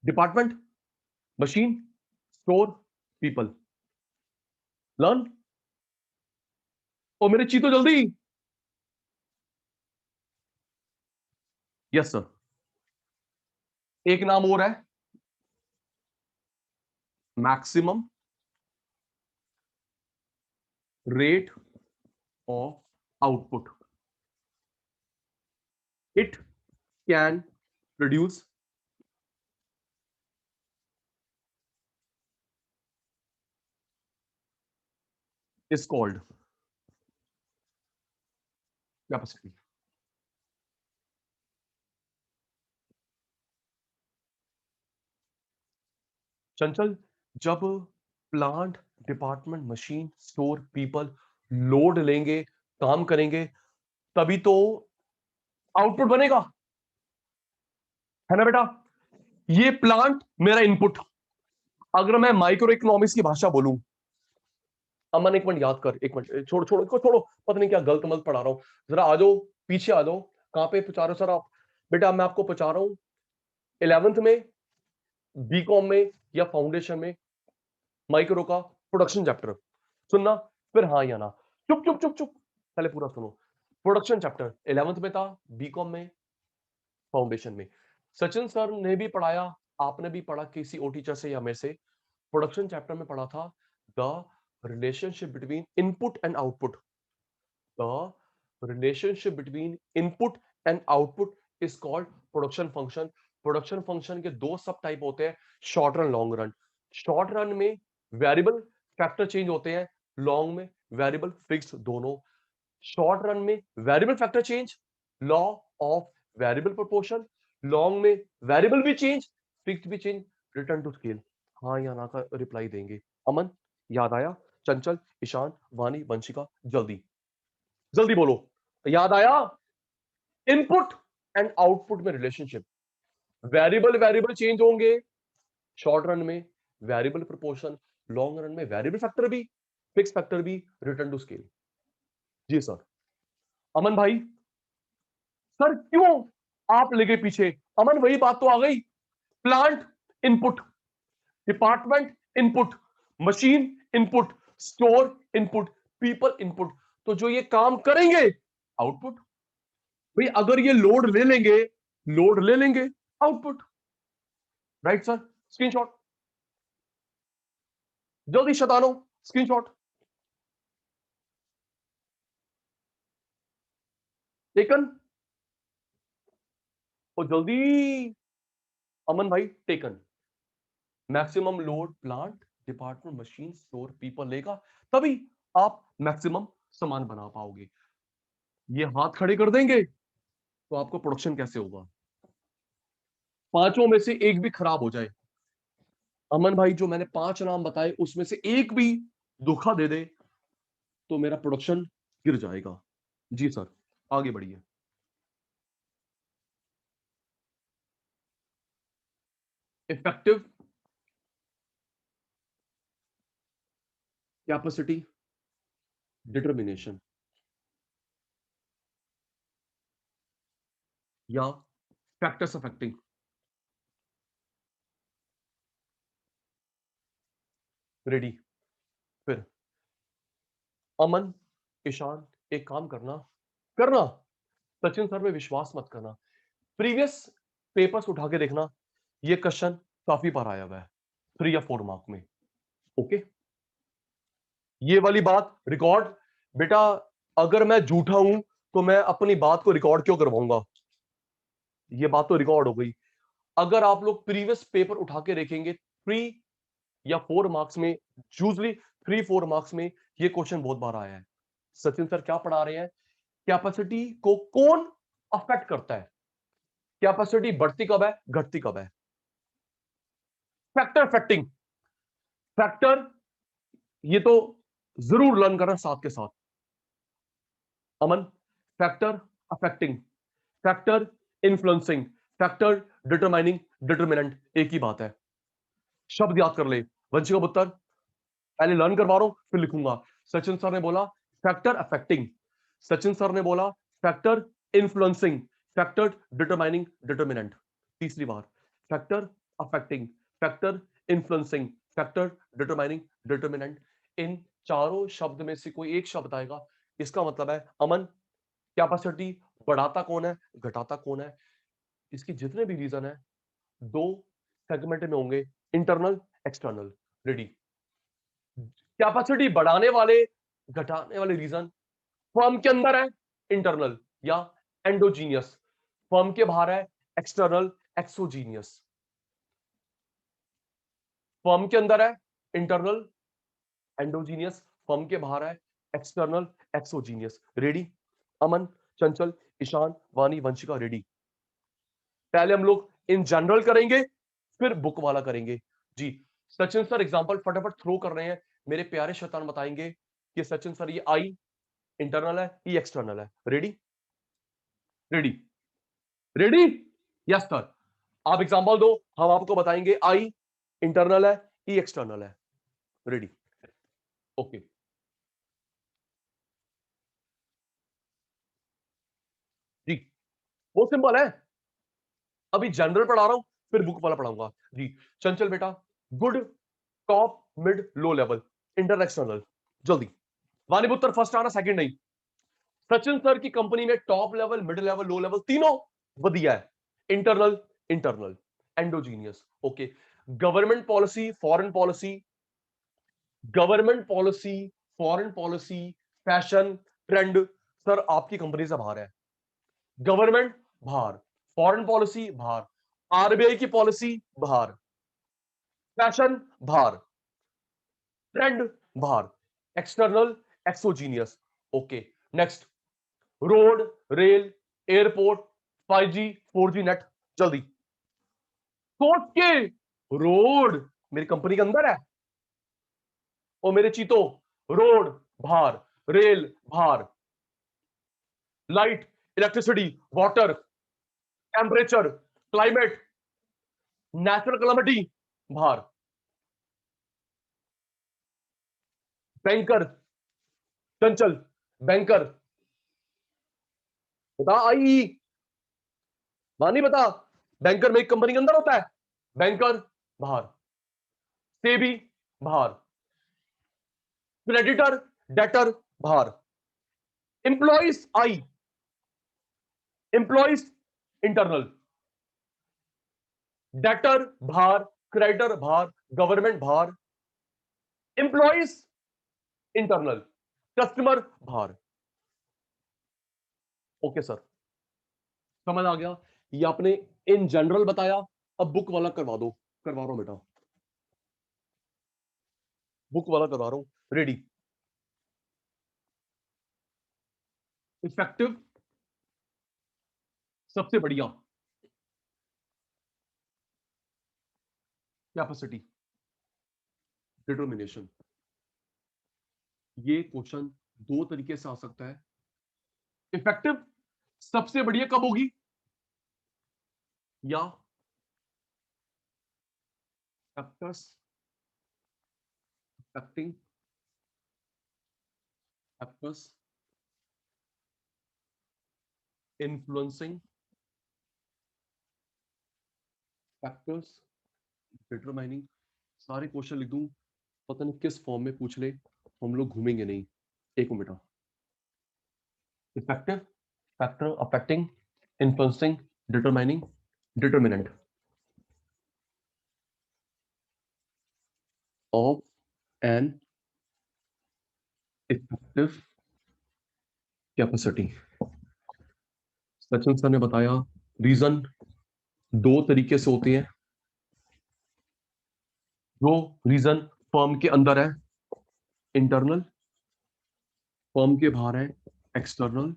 department, machine, store, people. Learn. ओ मेरे चीतो जल्दी। Yes sir. एक नाम और है, maximum rate of output. It can produce is called capacity. Chanchal, जब plant, department, machine, store, people load लेंगे, काम करेंगे, तभी तो आउटपुट बनेगा, है ना बेटा? ये प्लांट मेरा इनपुट। अगर मैं माइक्रो इकोनॉमिक्स की भाषा बोलूं, अमन एक मिनट याद कर, एक मिनट, छोड़ छोड़ इसको, छोड़ो, पता नहीं क्या गलत मलत पढ़ा रहा हूं। जरा आ जाओ, पीछे आ जाओ। कहां पे पहुंचा रहे हो सर आप? बेटा मैं आपको पहुंचा रहा हूं 11th में, बीकॉम में या फाउंडेशन में, माइक्रो का प्रोडक्शन चैप्टर। सुनना, फिर हाँ या ना। चुप चुप चुप चुप, पहले पूरा सुनो। प्रोडक्शन चैप्टर 11th में था, बीकॉम में, फाउंडेशन में। सचिन सर ने भी पढ़ाया, आपने भी पढ़ा किसी और टीचर से या मेरे से। प्रोडक्शन चैप्टर में पढ़ा था the relationship between input and output. The relationship between input and output is called production function. Production function के दो सब टाइप होते हैं, short run, long run. Short run में वेरिएबल फैक्टर चेंज होते हैं, लॉन्ग में वेरिएबल फिक्स दोनों। शॉर्ट रन में variable factor change, law of variable proportion. Long में वेरिएबल भी चेंज, फिक्स भी चेंज, रिटर्न टू स्केल। हाँ या ना का रिप्लाई देंगे। अमन याद आया? चंचल, ईशान, वानी, वंशिका, जल्दी जल्दी बोलो, याद आया? इनपुट एंड आउटपुट में रिलेशनशिप, वेरिएबल वेरिएबल चेंज होंगे शॉर्ट रन में, वेरिएबल प्रोपोर्शन, लॉन्ग रन में वेरिएबल फैक्टर भी, फिक्स फैक्टर भी, रिटर्न टू स्केल। जी सर। अमन भाई, सर क्यों आप लगे पीछे? अमन वही बात तो आ गई। Plant input, department input, machine input, store input, people input. तो जो ये काम करेंगे, आउटपुट। भाई अगर ये लोड ले लेंगे, लोड ले लेंगे, आउटपुट। Right sir? स्क्रीनशॉट जल्दी शतानो, स्क्रीनशॉट टेकन, और जल्दी। अमन भाई taken. Maximum load plant, department, machine, store, people लेगा, तभी आप मैक्सिमम सामान बना पाओगे। ये हाथ खड़े कर देंगे तो आपको प्रोडक्शन कैसे होगा? पांचों में से एक भी खराब हो जाए, अमन भाई जो मैंने 5 नाम बताए उसमें से एक भी धोखा दे दे, तो मेरा प्रोडक्शन गिर जाएगा। जी सर, आगे बढ़िए। इफेक्टिव कैपेसिटी डिटर्मिनेशन या फैक्टर्स अफेक्टिंग। रेडी? फिर अमन, ईशान, एक काम करना, करना, सचिन सर पे विश्वास मत करना। प्रीवियस पेपर्स उठा के देखना, ये क्वेश्चन काफी बार आया हुआ है 3 या 4 मार्क में। ओके, ये वाली बात रिकॉर्ड, बेटा अगर मैं झूठा हूं तो मैं अपनी बात को रिकॉर्ड क्यों करवाऊंगा, ये बात तो रिकॉर्ड हो गई। अगर आप लोग प्रीवियस पेपर उठा के देखेंगे 3 या 4 मार्क्स में, यूजली 3-4 मार्क्स में ये क्वेश्चन बहुत बार आया है। सचिन सर क्या पढ़ा रहे हैं, कैपेसिटी को कौन अफेक्ट करता है, कैपेसिटी बढ़ती कब है, घटती कब है। फैक्टर अफेक्टिंग, फैक्टर ये तो जरूर लर्न करना साथ के साथ। Aman, factor affecting, factor influencing, factor determining, determinant एक ही बात है। शब्द याद कर ले। वंशिका पुत्र पहले लर्न करवा रहा हूं फिर लिखूंगा। सचिन सर ने बोला फैक्टर अफेक्टिंग, सचिन सर ने बोला factor influencing, factor determining, determinant. तीसरी बार factor affecting, factor influencing, factor determining, determinant. इन चारों शब्द में से कोई एक शब्द आएगा, इसका मतलब है अमन कैपेसिटी बढ़ाता कौन है, घटाता कौन है। इसके जितने भी रीजन है 2 सेगमेंट में होंगे, इंटरनल एक्सटर्नल। रेडी, कैपेसिटी बढ़ाने वाले घटाने वाले रीजन फर्म के अंदर है इंटरनल या एंडोजीनियस, फर्म के बाहर है एक्सटर्नल एक्सोजीनियस। फर्म के अंदर है इंटरनल एंडोजीनियस, फर्म के बाहर है एक्सटर्नल एक्सोजीनियस। रेडी, अमन, चंचल, ईशान, वानी, वंशिका रेडी। पहले हम लोग इन जनरल करेंगे फिर बुक वाला करेंगे जी। सचिन सर एग्जांपल फटाफट थ्रो कर रहे हैं, मेरे प्यारे शैतान बताएंगे कि सचिन सर ये आई इंटरनल है, ई एक्सटर्नल है। Ready, ready, ready, yes sir. आप एग्जांपल दो, हम आपको बताएंगे आई इंटरनल है, ई एक्सटर्नल है। Ready, okay. जी, बहुत सिंपल है, अभी जनरल पढ़ा रहा हूं फिर बुक वाला पढ़ाऊंगा जी। चंचल बेटा, good, top, mid, low level, inter external, जल्दी। वाणिपुत्र फर्स्ट आना, सेकंड नहीं। सचिन सर की कंपनी में top level, mid level, low level तीनों वधिया है। Internal, internal, endogenous. Okay, government policy, foreign policy, government policy, foreign policy, fashion, trend, sir आपकी company से बाहर है। गवर्नमेंट बाहर, फॉरेन पॉलिसी बाहर, आरबीआई की पॉलिसी बाहर, फैशन बाहर, ट्रेंड बाहर, external exogenous. Okay, next, road, rail, airport, 5G 4G net, जल्दी सोच के। रोड मेरी कंपनी के अंदर है, और मेरे चीतो, रोड बाहर, रेल बाहर, light, electricity, water, temperature, climate, natural calamity बाहर, बैंकर, चंचल, बैंकर, बता आई, मानी बता, बैंकर में एक कंपनी के अंदर होता है, बैंकर बाहर, सेबी बाहर, क्रेडिटर, डेटर बाहर, एम्प्लॉइज आई, एम्प्लॉइज इंटरनल, डेटर बाहर, क्रेडिटर बाहर, गवर्नमेंट बाहर, एम्प्लॉइज इंटरनल, कस्टमर बाहर। ओके सर, समझ आ गया। ये आपने इन जनरल बताया, अब बुक वाला करवा दो। करवा रहा हूं बेटा, बुक वाला करवा रहा हूं। रेडी, इफेक्टिव, सबसे बढ़िया कैपेसिटी, डिटर्मिनेशन। ये क्वेश्चन 2 तरीके से आ सकता है। इफेक्टिव सबसे बढ़िया कब होगी, या factors affecting, factors influencing, factors determining. सारे क्वेश्चन लिख दूं, पता नहीं किस फॉर्म में पूछ ले, हम लोग घूमेंगे नहीं। एक minute, effective, factor affecting, influencing, determining, determinant of an effective capacity. Sachin sir ने बताया रीजन दो तरीके से होते हैं। जो रीजन फर्म के अंदर है इंटरनल, फर्म के बाहर है एक्सटर्नल।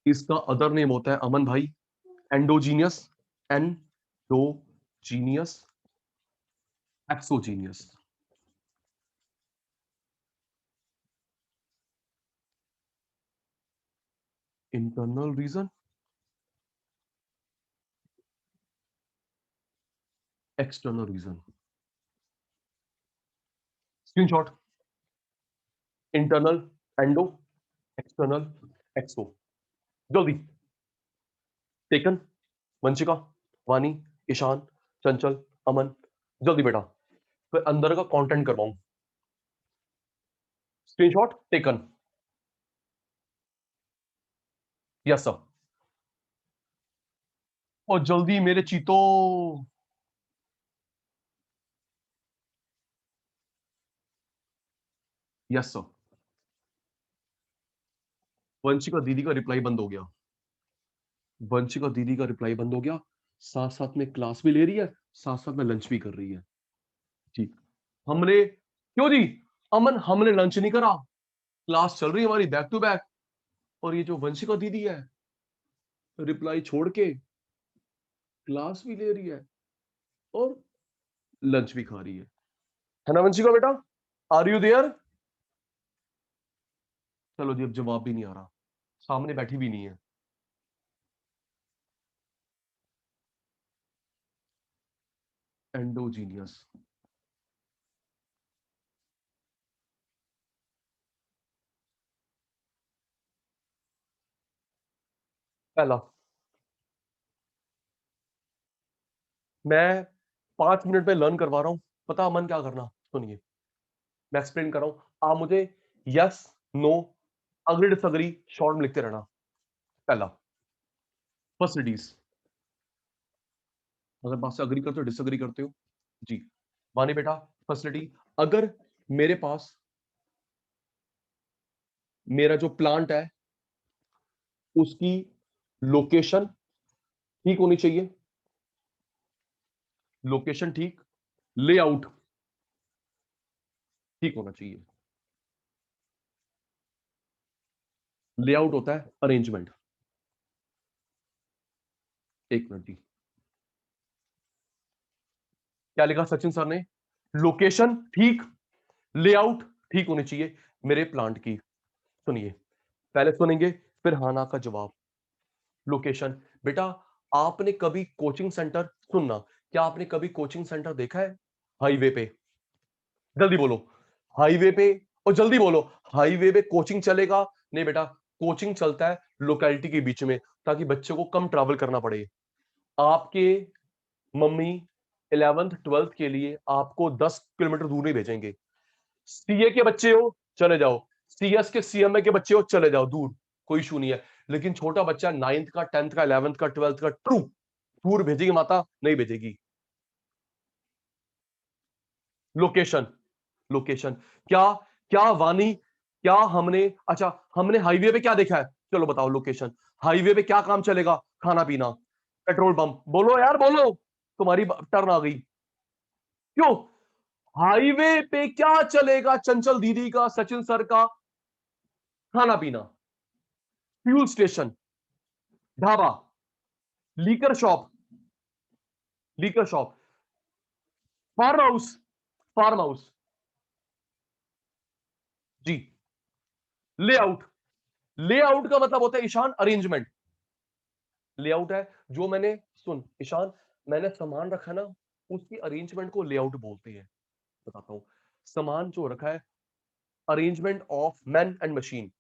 इसका अदर नेम होता है अमन भाई endogenous, endogenous, exogenous. Internal reason, external reason. Screenshot, internal endo, external exo. जल्दी टेकन, वंशिका, वानी, ईशान, चंचल, अमन, जल्दी बेटा, फिर अंदर का कंटेंट करवाऊं। Screenshot taken, yes sir. और जल्दी मेरे चीतो। Yes sir. वंशिका दीदी का रिप्लाई बंद हो गया, वंशिका दीदी का रिप्लाई बंद हो गया। साथ साथ में क्लास भी ले रही है, साथ साथ में लंच भी कर रही है। जी हमने क्यों जी, अमन हमने लंच नहीं करा, क्लास चल रही है हमारी बैक टू बैक, और ये जो वंशिका दीदी है रिप्लाई छोड़ के क्लास भी ले रही है और लंच भी खा रही है ना वंशिका बेटा? Are you there? चलो जी, अब जवाब भी नहीं आ रहा, सामने बैठी भी नहीं है। एंडोजीनियस, पहला, मैं 5 मिनट में लर्न करवा रहा हूं। पता अमन क्या करना, सुनिए मैं एक्सप्लेन कर रहा हूं, आप मुझे yes know agree disagree short में लिखते रहना। पहला, फैसिलिटीज, अगर बात से अग्री करते हो डिसअग्री करते हो जी। मानी बेटा फैसिलिटी, अगर मेरे पास मेरा जो प्लांट है उसकी लोकेशन ठीक होनी चाहिए, लोकेशन ठीक, लेआउट ठीक होना चाहिए। लेआउट होता है अरेंजमेंट। एक मिनट जी, क्या लिखा सचिन सर ने? लोकेशन ठीक, लेआउट ठीक होनी चाहिए मेरे प्लांट की। सुनिए, पहले सुनेंगे फिर हाँ ना का जवाब। लोकेशन, बेटा आपने कभी कोचिंग सेंटर, सुनना, क्या आपने कभी कोचिंग सेंटर देखा है हाईवे पे? जल्दी बोलो, हाईवे पे, और जल्दी बोलो, हाईवे पे कोचिंग चलेगा? नहीं बेटा, कोचिंग चलता है लोकेलिटी के बीच में, ताकि बच्चे को कम ट्रैवल करना पड़े। आपके मम्मी 11th 12th के लिए आपको 10 किलोमीटर दूर नहीं भेजेंगे। सीए के बच्चे हो चले जाओ, सीएस के सीएमए के बच्चे हो चले जाओ दूर, कोई इशू नहीं है। लेकिन छोटा बच्चा 9th का 10th का 11th का 12th का ट्रू दूर भेजेगी माता? नहीं भेजेगी। लोकेशन, लोकेशन, क्या क्या वानी, क्या हमने, अच्छा हमने हाईवे पे क्या देखा है? चलो बताओ लोकेशन, हाईवे पे क्या काम चलेगा? खाना पीना, पेट्रोल पंप, बोलो यार बोलो, तुम्हारी टर्न आ गई। क्यों? हाईवे पे क्या चलेगा चंचल दीदी का, सचिन सर का? खाना पीना, fuel station, dhaba, liquor shop, liquor shop, farm house, farm house जी। लेआउट, लेआउट का मतलब होता है ईशान अरेंजमेंट। लेआउट है जो मैंने, सुन ईशान, मैंने सामान रखा ना, उसकी अरेंजमेंट को लेआउट बोलते हैं। बताता हूं, सामान जो रखा है, arrangement of man and machine.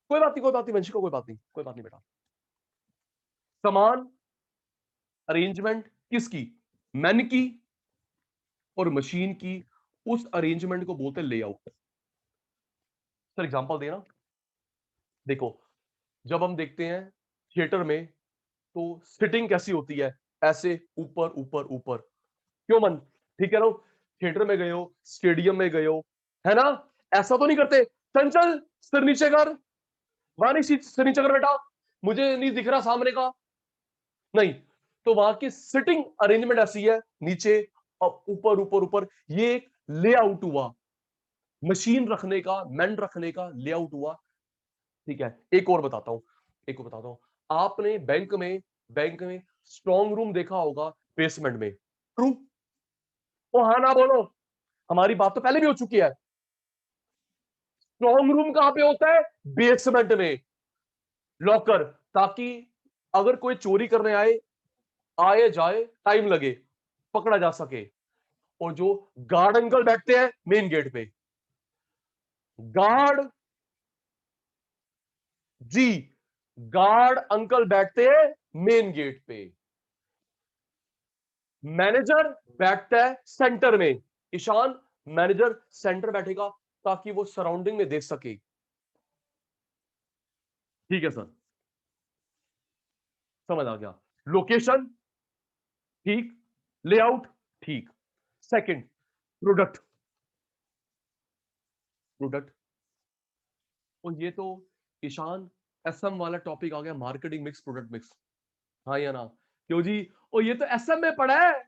कोई बात नहीं, कोई बात नहीं वंशिका, कोई बात नहीं, कोई बात नहीं बेटा। सामान अरेंजमेंट किसकी? मैन की और मशीन की, उस अरेंजमेंट को बोलते हैं लेआउट। सर एग्जांपल देना, देखो जब हम देखते हैं थिएटर में तो सिटिंग कैसी होती है, ऐसे ऊपर ऊपर ऊपर। क्यों मन, ठीक है ना? थिएटर में गए हो, स्टेडियम में गए हो, है ना? ऐसा तो नहीं करते, चंचल सिर नीचे कर, वहां नहीं सिर नीचे कर बेटा, मुझे नहीं दिख रहा सामने का, नहीं। तो वहां की सिटिंग अरेंजमेंट ऐसी है, नीचे ऊपर ऊपर ऊपर। ये एक लेआउट हुआ, मशीन रखने का, मैन रखने का लेआउट हुआ। ठीक है, एक और बताता हूं, एक और बताता हूं। आपने बैंक में स्ट्रॉन्ग रूम देखा होगा बेसमेंट में, ट्रू? ओ हाँ ना बोलो, हमारी बात तो पहले भी हो चुकी है। स्ट्रॉन्ग रूम कहां पे होता है? बेसमेंट में, लॉकर, ताकि अगर कोई चोरी करने आए, आए जाए, टाइम लगे, पकड़ा जा सके। और जो गार्ड अंकल बैठते हैं मेन गेट पे, गार्ड जी, गार्ड अंकल बैठते हैं मेन गेट पे, मैनेजर बैठता है सेंटर में। ईशान, मैनेजर सेंटर बैठेगा ताकि वो सराउंडिंग में देख सके। ठीक है सर, समझ आ गया। लोकेशन ठीक, लेआउट ठीक। Second, product, product. और ये तो ईशान एसएम वाला टॉपिक आ गया, मार्केटिंग मिक्स, प्रोडक्ट मिक्स। हाँ या ना? क्यों जी? और ये तो एसएम में पढ़ा है,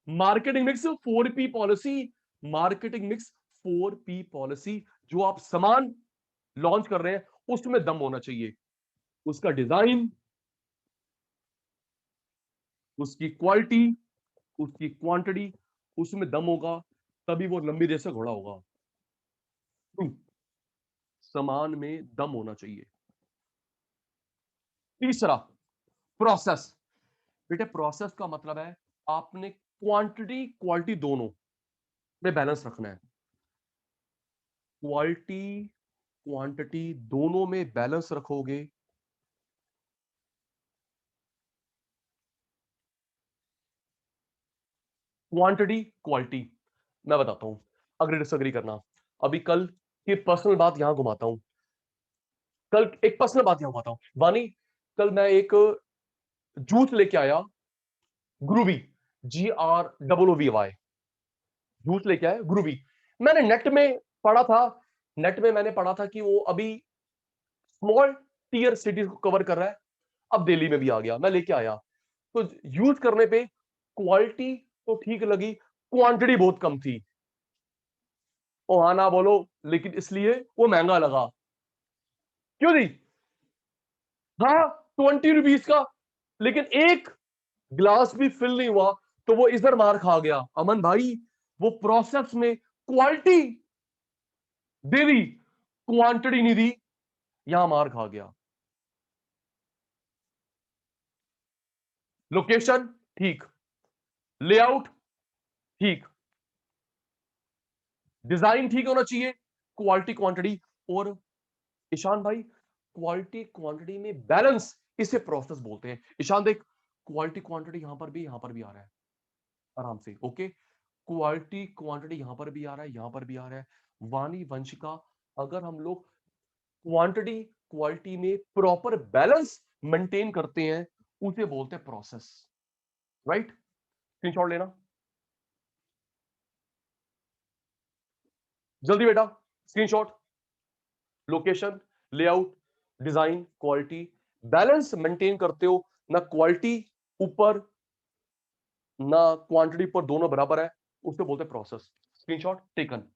marketing mix 4P policy. Marketing mix 4P policy, जो आप सामान लॉन्च कर रहे हैं उसमें दम होना चाहिए, उसका डिजाइन, उसकी क्वालिटी, उसकी क्वांटिटी, उसमें दम होगा, तभी वो लंबी रेस से घोड़ा होगा। सामान में दम होना चाहिए। तीसरा, प्रोसेस। बेटे प्रोसेस का मतलब है आपने क्वांटिटी क्वालिटी दोनों में बैलेंस रखना है। क्वालिटी क्वांटिटी दोनों में बैलेंस रखोगे, क्वांटिटी क्वालिटी। मैं बताता हूं, अग्री डिसएग्री करना। अभी कल की पर्सनल बात यहां घुमाता हूं, कल एक पर्सनल बात यहां घुमाता हूं वानी। कल मैं एक जूस लेके आया, ग्रूवी, GROOVY, जूस लेके आया ग्रूवी। मैंने नेट में पढ़ा था, नेट में मैंने पढ़ा था कि वो अभी स्मॉल टीयर सिटीज को कवर कर रहा है। अब दिल्ली में भी आ गया, मैं लेके आया। तो यूज करने पे क्वालिटी तो ठीक लगी, क्वांटिटी बहुत कम थी। ओ हाँ ना बोलो, लेकिन इसलिए वो महंगा लगा। क्यों नहीं? हाँ, 20 रुपीज का, लेकिन एक ग्लास भी फिल नहीं हुआ, तो वो इधर मार खा गया। अमन भाई, वो प्रोसेस में क्वालिटी दे दी, क्वांटिटी नहीं दी, यहां मार खा गया। लोकेशन ठीक, लेआउट ठीक, डिजाइन ठीक होना चाहिए, क्वालिटी क्वांटिटी। और ईशान भाई, क्वालिटी क्वांटिटी में बैलेंस, इसे प्रोसेस बोलते हैं। ईशान देख, क्वालिटी क्वांटिटी यहां पर भी आ रहा है, आराम से, ओके। क्वालिटी क्वांटिटी यहां पर भी आ रहा है, यहां पर भी आ रहा है। वाणी वंशिका, अगर हम लोग क्वांटिटी क्वालिटी में प्रॉपर बैलेंस मेंटेन करते हैं, उसे बोलते हैं प्रोसेस। राइट? स्क्रीनशॉट लेना जल्दी बेटा, screenshot. Location, layout, design, quality, balance maintain करते हो ना, क्वालिटी ऊपर ना क्वांटिटी पर, दोनों बराबर है, उसको बोलते हैं प्रोसेस। स्क्रीनशॉट टेकन,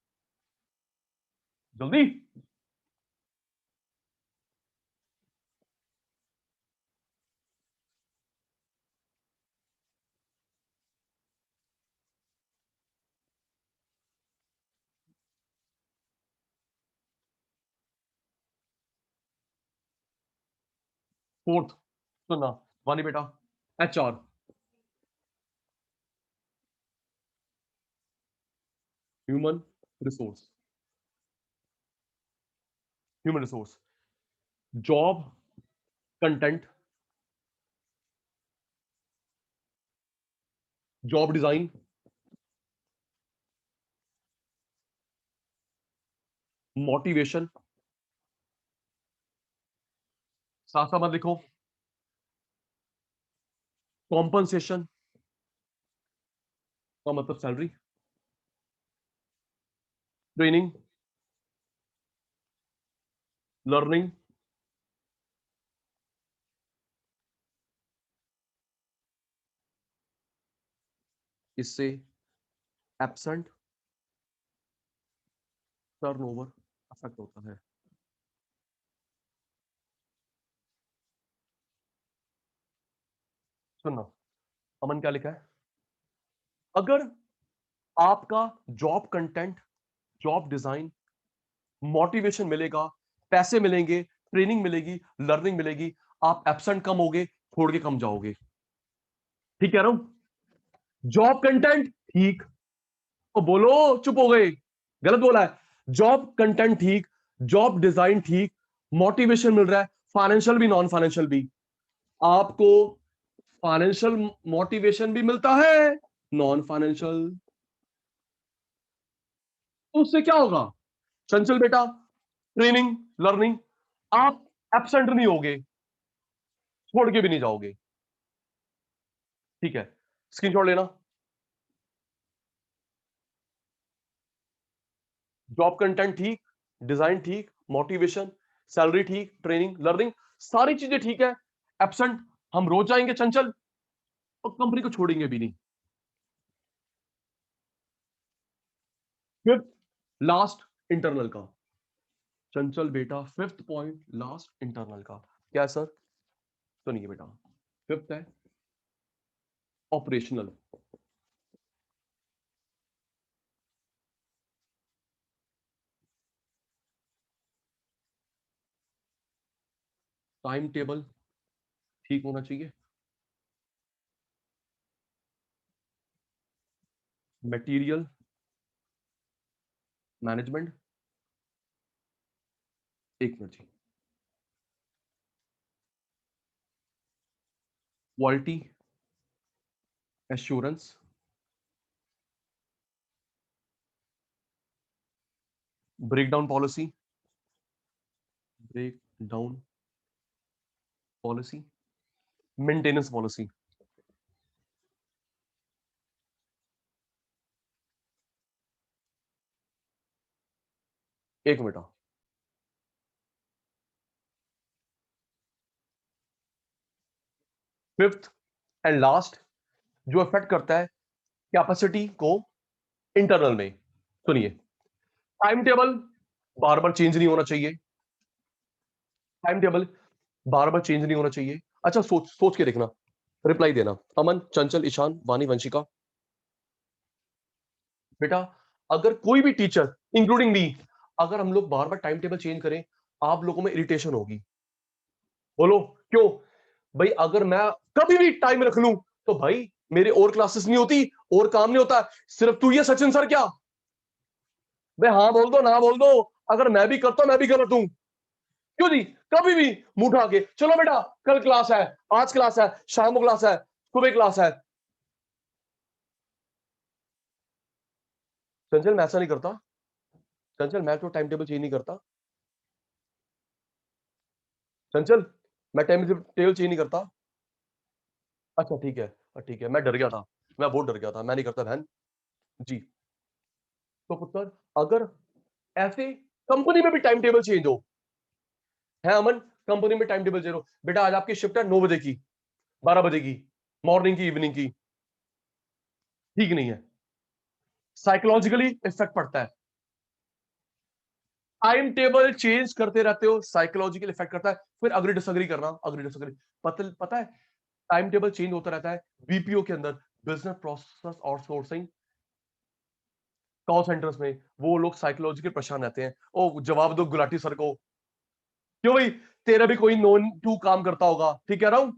जल्दी। फोर्थ, सुनना वानी बेटा, HR, human resource, human resource, job, content, job design, motivation, साथ साथ मत लिखो, कॉम्पनसेशन का मतलब सैलरी, ट्रेनिंग, लर्निंग, इससे एब्सेंट टर्नओवर अफेक्ट होता है। सुनना, अमन क्या लिखा है? अगर आपका job content, job design, motivation मिलेगा, पैसे मिलेंगे, ट्रेनिंग मिलेगी, लर्निंग मिलेगी, आप एब्सेंट कम होगे, छोड़ के कम जाओगे। ठीक कह रहा हूं? जॉब कंटेंट ठीक, तो बोलो, चुप हो गए, गलत बोला है। जॉब कंटेंट ठीक, जॉब डिजाइन ठीक, मोटिवेशन मिल रहा है, फाइनेंशियल भी नॉन फाइनेंशियल भी। आपको फाइनेंशियल मोटिवेशन भी मिलता है, नॉन फाइनेंशियल। तो उससे क्या होगा चंचल बेटा? ट्रेनिंग, लर्निंग, आप एब्सेंट नहीं होगे, छोड़ के भी नहीं जाओगे। ठीक है, स्क्रीनशॉट लेना। जॉब कंटेंट ठीक, डिजाइन ठीक, मोटिवेशन, सैलरी ठीक, ट्रेनिंग, लर्निंग, सारी चीजें ठीक है। एब्सेंट हम रोज जाएंगे चंचल, और कंपनी को छोड़ेंगे भी नहीं। फिफ्थ लास्ट, इंटरनल का। चंचल बेटा फिफ्थ पॉइंट लास्ट, इंटरनल का क्या है सर? सुनिए बेटा, फिफ्थ है ऑपरेशनल। टाइम टेबल ठीक होना चाहिए, मटेरियल मैनेजमेंट, एक मिनट जी, quality assurance, breakdown policy, breakdown policy, maintenance policy. एक मिनट, फिफ्थ एंड लास्ट जो इफेक्ट करता है कैपेसिटी को इंटरनल में। सुनिए, टाइम टेबल बार बार चेंज नहीं होना चाहिए, टाइम टेबल बार बार चेंज नहीं होना चाहिए। अच्छा, सोच सोच के देखना, रिप्लाई देना। अमन, चंचल, ईशान, वानी, वंशिका, बेटा अगर कोई भी टीचर इंक्लूडिंग मी, अगर हम लोग बार बार टाइम टेबल चेंज करें, आप लोगों में इरिटेशन होगी। बोलो क्यों? भाई अगर मैं कभी भी टाइम रख लूं, तो भाई मेरे और क्लासेस नहीं होती, और काम नहीं होता, सिर्फ तू ये सचिन सर क्या? भाई हाँ बोल दो, ना बोल दो, अगर मैं भी करता हूं, मैं भी गलत हूं। क्यों जी? कभी भी मुंह उठा के चलो बेटा, कल क्लास है, आज क्लास है, शाम को क्लास है, सुबह क्लास है। चंचल मैं ऐसा नहीं करता, चंचल मैं तो टाइम टेबल चेंज नहीं करता, चंचल मैं टाइम टेबल चेंज नहीं करता। अच्छा ठीक है, ठीक है, मैं डर गया था, मैं बहुत डर गया था, मैं नहीं करता बहन जी। तो पुत्र, अगर ऐसे कंपनी में भी टाइम टेबल चेंज हो, है अमन, कंपनी में टाइम टेबल चेंज हो, बेटा आज आपकी शिफ्ट है 9 बजे की, 12 बजे की, मॉर्निंग की, इवनिंग की, ठीक नहीं है, साइकोलॉजिकली इफेक्ट पड़ता है। टाइम टेबल चेंज करते रहते हो, साइकोलॉजिकल इफेक्ट करता है, फिर अग्री डिसअग्री करना, अग्री डिसअग्री। पता है, टाइम टेबल चेंज होता रहता है बीपीओ के अंदर, business process outsourcing, call centres में, वो लोग साइकोलॉजिकली परेशान रहते हैं। ओ जवाब दो गुलाटी सर को, क्यों भाई, तेरा भी कोई नोन टू काम करता होगा, ठीक कह रहा हूं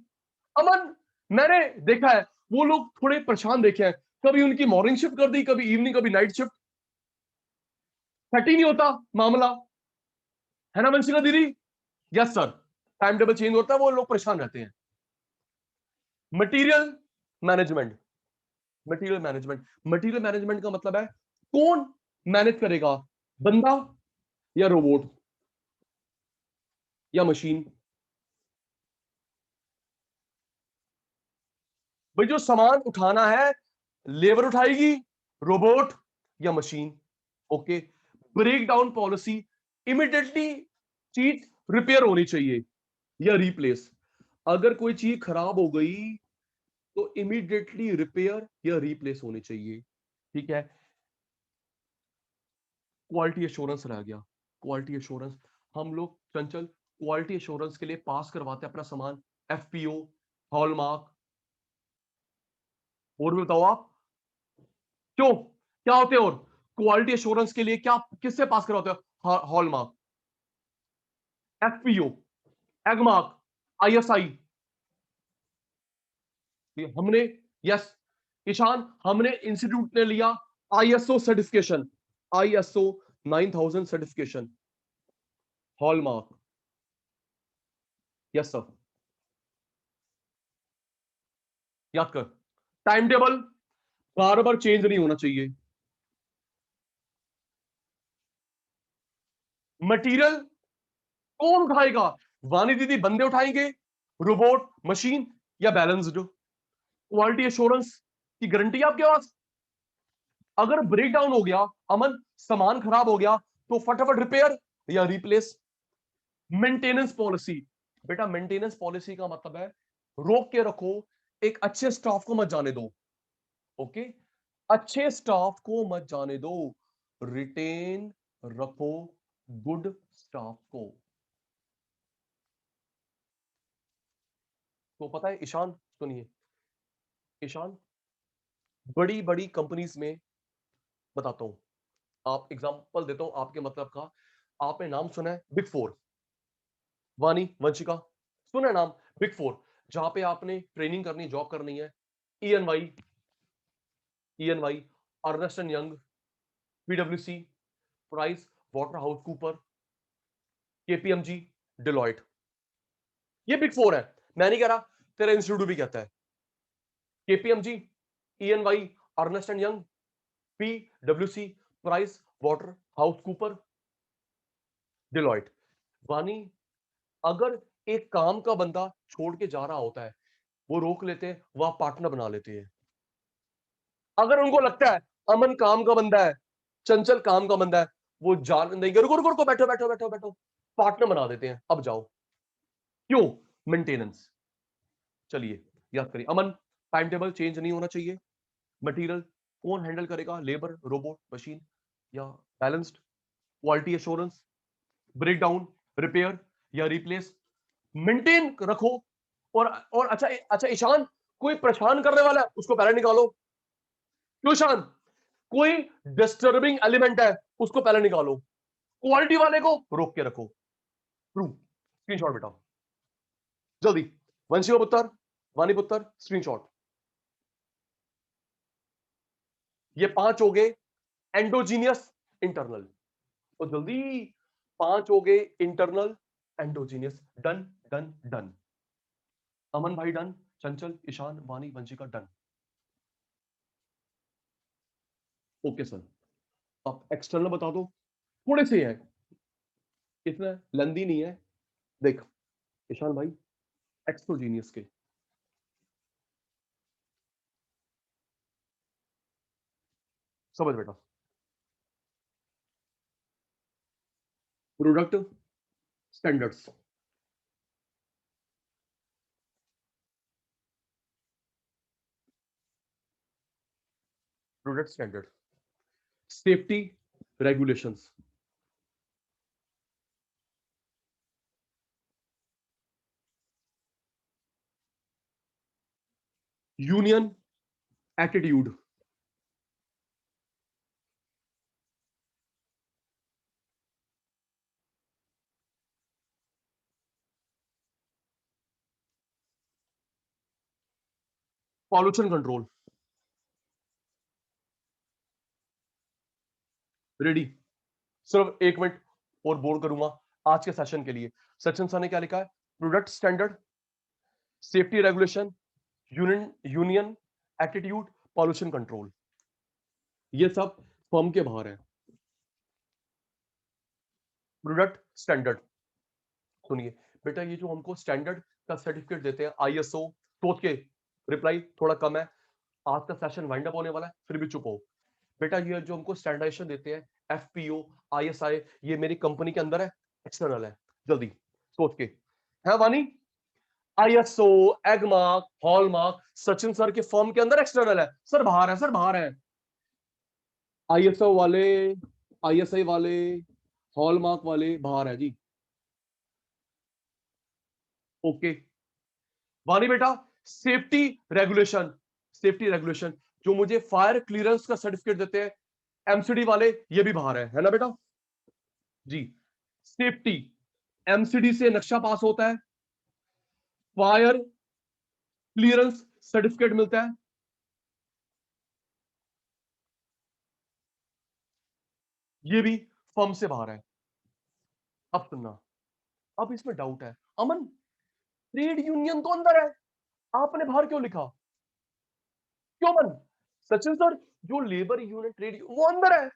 अमन? मैंने देखा है, वो लोग थोड़े परेशान देखे हैं, कभी उनकी मॉर्निंग शिफ्ट कर दी, कभी इवनिंग, कभी नाइट शिफ्ट, सेट ही नहीं होता मामला, है ना वंशिका दीदी? Yes sir, time table change होता है, वो लोग परेशान रहते हैं। Material management, material management, material management का मतलब है कौन मैनेज करेगा, बंदा या रोबोट या मशीन? भाई जो सामान उठाना है, लेबर उठाएगी, रोबोट या machine. Okay. Breakdown policy, immediately चीज रिपेयर होनी चाहिए या रिप्लेस। अगर कोई चीज खराब हो गई तो इमीडिएटली रिपेयर या रिप्लेस होनी चाहिए। ठीक है। क्वालिटी एश्योरेंस रह गया। क्वालिटी एश्योरेंस, हम लोग चंचल क्वालिटी एश्योरेंस के लिए पास करवाते हैं अपना सामान, एफपीओ, हॉलमार्क। और भी बताओ आप, क्यों, क्या होते हैं? और क्वालिटी एश्योरेंस के लिए क्या किससे पास करवाते हो? Hallmark, FPO, Agmark, ISI. हमने, यस ईशान, हमने इंस्टीट्यूट ने लिया ISO certification, ISO 9000 certification, hallmark. Yes sir. याद कर, टाइम टेबल बार बार चेंज नहीं होना चाहिए। मटेरियल कौन उठाएगा? वानी दीदी बंदे उठाएंगे, रोबोट, मशीन या बैलेंस्ड? क्वालिटी एश्योरेंस की गारंटी आपके पास। अगर ब्रेक डाउन हो गया, अमन सामान खराब हो गया, तो फटाफट रिपेयर या रिप्लेस। मेंटेनेंस पॉलिसी, बेटा मेंटेनेंस पॉलिसी का मतलब है रोक के रखो, एक अच्छे स्टाफ को मत जाने दो। ओके, अच्छे स्टाफ को मत जाने दो, रिटेन रखो गुड स्टाफ को। तो पता है ईशान, सुनिए ईशान, बड़ी बड़ी कंपनीज में बताता हूं, आप एग्जांपल देता हूं आपके मतलब का। आपने नाम सुना है बिग फोर? वानी, वंशिका, सुना है नाम बिग फोर? जहां पे आपने ट्रेनिंग करनी, जॉब करनी है, EY, EY, Ernst and Young, पीडब्ल्यूसी, Price Waterhouse Cooper, KPMG, Deloitte. ये बिग फोर है। मैं नहीं कह रहा, तेरा इंस्टीट्यूट भी कहता है। KPMG, EY, Ernst and Young, पीडब्ल्यूसी, Price Waterhouse Cooper, Deloitte. Vani, अगर एक काम का बंदा छोड़ के जा रहा होता है, वो रोक लेते हैं, वह पार्टनर बना लेते हैं। अगर उनको लगता है अमन काम का बंदा है, चंचल काम का बंदा है, वो जान नहीं, रुको रुको रुको, बैठो बैठो बैठो बैठो, पार्टनर बना देते हैं, अब जाओ। क्यों? मेंटेनेंस। चलिए याद करिए अमन, टाइम टेबल चेंज नहीं होना चाहिए। मटेरियल कौन हैंडल करेगा? लेबर, रोबोट, मशीन या balanced? Quality assurance, breakdown, repair या रिप्लेस, मेंटेन रखो। और अच्छा अच्छा ईशान, कोई परेशान करने वाला है उसको पहले निकालो। क्यों ईशान? कोई डिस्टर्बिंग एलिमेंट है उसको पहले निकालो, क्वालिटी वाले को रोक के रखो। ट्रू, स्क्रीनशॉट बेटा, जल्दी। वंशिका पुत्र, वानी पुत्र, स्क्रीनशॉट। ये 5 हो गए एंडोजीनियस, इंटरनल। तो जल्दी, 5 हो गए internal, endogenous. Done done done. Aman भाई done, Chanchal, Ishan, Vani, Vanshika done. Okay sir, आप एक्सटर्नल बता दो, थोड़े से है, इतना लेंदी नहीं है। देख ईशान भाई, एक्सोजीनियस के समझ बेटा, product standards, product standard, safety regulations, union attitude, pollution control. Ready? सिर्फ 1 मिनट और बोर करूंगा आज के सेशन के लिए। सेशन सर ने क्या लिखा है? Product standard, safety regulation, union union attitude, pollution control. ये सब फर्म के बाहर है। प्रोडक्ट स्टैंडर्ड, सुनिए बेटा, ये जो हमको स्टैंडर्ड का सर्टिफिकेट देते हैं आईएसओ, सोच के रिप्लाई थोड़ा कम है, आज का सेशन वाइंड अप होने वाला है, फिर भी चुप हो बेटा। ये जो हमको स्टैंडर्डाइजेशन देते हैं, एफपीओ, आईएसआई, ये मेरी कंपनी के अंदर है, एक्सटर्नल है? जल्दी सोच के। है वानी? ISO, Agmark, hallmark Sachin sir के फर्म के अंदर एक्सटर्नल है सर, बाहर है सर, बाहर है। आईएसओ वाले, आईएसआई वाले, हॉलमार्क वाले बाहर है जी। ओके वानी बेटा, सेफ्टी रेगुलेशन, सेफ्टी रेगुलेशन जो मुझे फायर क्लियरेंस का सर्टिफिकेट देते हैं, एमसीडी वाले, ये भी बाहर है ना बेटा जी। सेफ्टी, एमसीडी से नक्शा पास होता है, फायर क्लियरेंस सर्टिफिकेट मिलता है, ये भी फर्म से बाहर है। अब सुनना, अब इसमें डाउट है, अमन ट्रेड यूनियन तो अंदर है, आपने बाहर क्यों लिखा? क्यों मन? सचिन सर, जो लेबर यूनियन, ट्रेड वो अंदर है,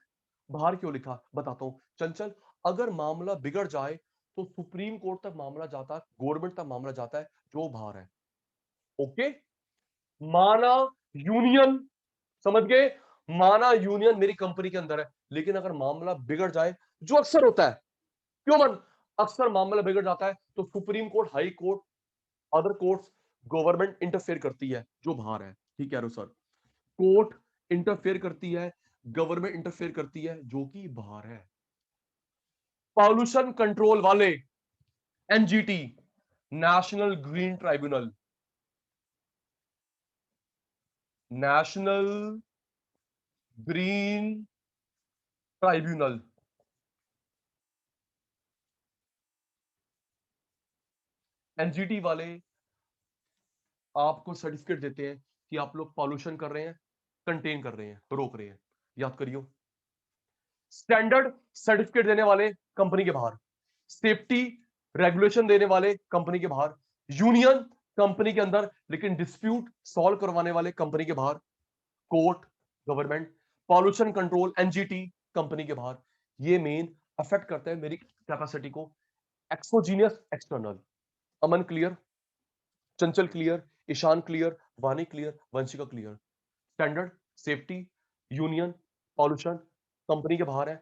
बाहर क्यों लिखा? बताता हूं चंचल। अगर मामला बिगड़ जाए तो सुप्रीम कोर्ट तक मामला जाता है, गवर्नमेंट तक मामला जाता है, जो बाहर है। ओके, माना यूनियन, समझ गए? माना यूनियन मेरी कंपनी के अंदर है, लेकिन अगर मामला बिगड़ जाए, जो अक्सर होता है, क्यों मन? अक्सर मामला बिगड़ जाता है तो supreme court, high court, other courts, government interfere करती है, जो बाहर है। ठीक है सर, कोर्ट इंटरफेयर करती है, गवर्नमेंट इंटरफेयर करती है, जो कि बाहर है। पॉल्यूशन कंट्रोल वाले, NGT, national green tribunal, national green tribunal, NGT वाले आपको सर्टिफिकेट देते हैं कि आप लोग पॉल्यूशन कर रहे हैं, कंटेन कर रहे हैं, रोक रहे हैं। याद करियो, स्टैंडर्ड सर्टिफिकेट देने वाले कंपनी के बाहर, सेफ्टी रेगुलेशन देने वाले कंपनी के बाहर, यूनियन कंपनी के अंदर, लेकिन डिस्प्यूट सॉल्व करवाने वाले कंपनी के बाहर, court, government, pollution control, NGT company के बाहर। ये मेन अफेक्ट करता है मेरी कैपेसिटी को, एक्सोजीनियस, एक्सटर्नल। अमन क्लियर? चंचल क्लियर? ईशान क्लियर? वानी clear? Vanshika clear? Standard, safety, union, pollution company के बाहर है,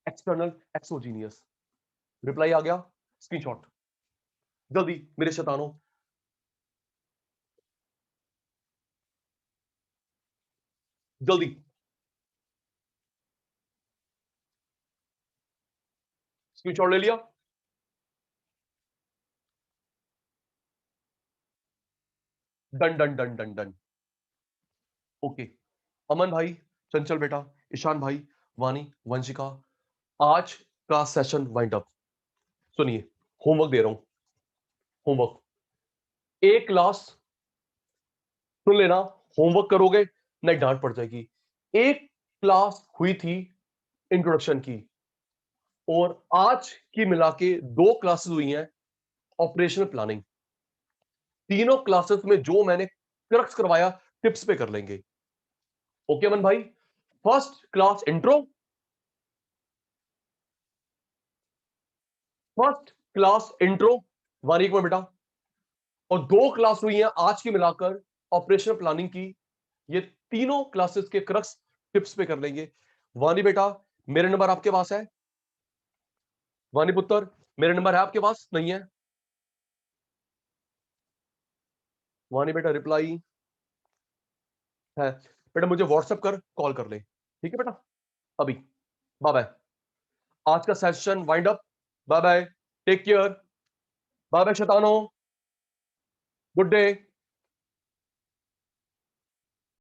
एक्सटर्नल, एक्सोजीनियस। रिप्लाई आ गया? स्क्रीनशॉट जल्दी मेरे शैतानों। जल्दी स्क्रीनशॉट ले लिया? Done done done done done. Okay, Aman भाई, चंचल बेटा, ईशान भाई, वानी, वंशिका, आज का सेशन वाइंड अप। सुनिए, होमवर्क दे रहा हूं, होमवर्क एक क्लास, सुन लेना, होमवर्क करोगे नहीं डांट पड़ जाएगी। एक क्लास हुई थी इंट्रोडक्शन की, और आज की मिला के दो क्लासेस हुई हैं ऑपरेशनल प्लानिंग। तीनों क्लासेस में जो मैंने क्रक्स करवाया, टिप्स पे कर लेंगे। ओके अमन भाई, first class intro, first class intro, वानी एक मिनट बेटा, और दो क्लास हुई हैं आज की मिलाकर ऑपरेशनल प्लानिंग की। ये तीनों क्लासेस के क्रक्स टिप्स पे कर लेंगे। वानी बेटा, मेरे नंबर आपके पास है? वानी पुत्र, मेरे नंबर है आपके पास? नहीं है? वानी बेटा रिप्लाई है? बेटा मुझे व्हाट्सएप कर, कॉल कर ले, ठीक है बेटा? अभी बाय बाय, आज का session wind up. Bye bye, take care, bye bye शैतानो, गुड डे।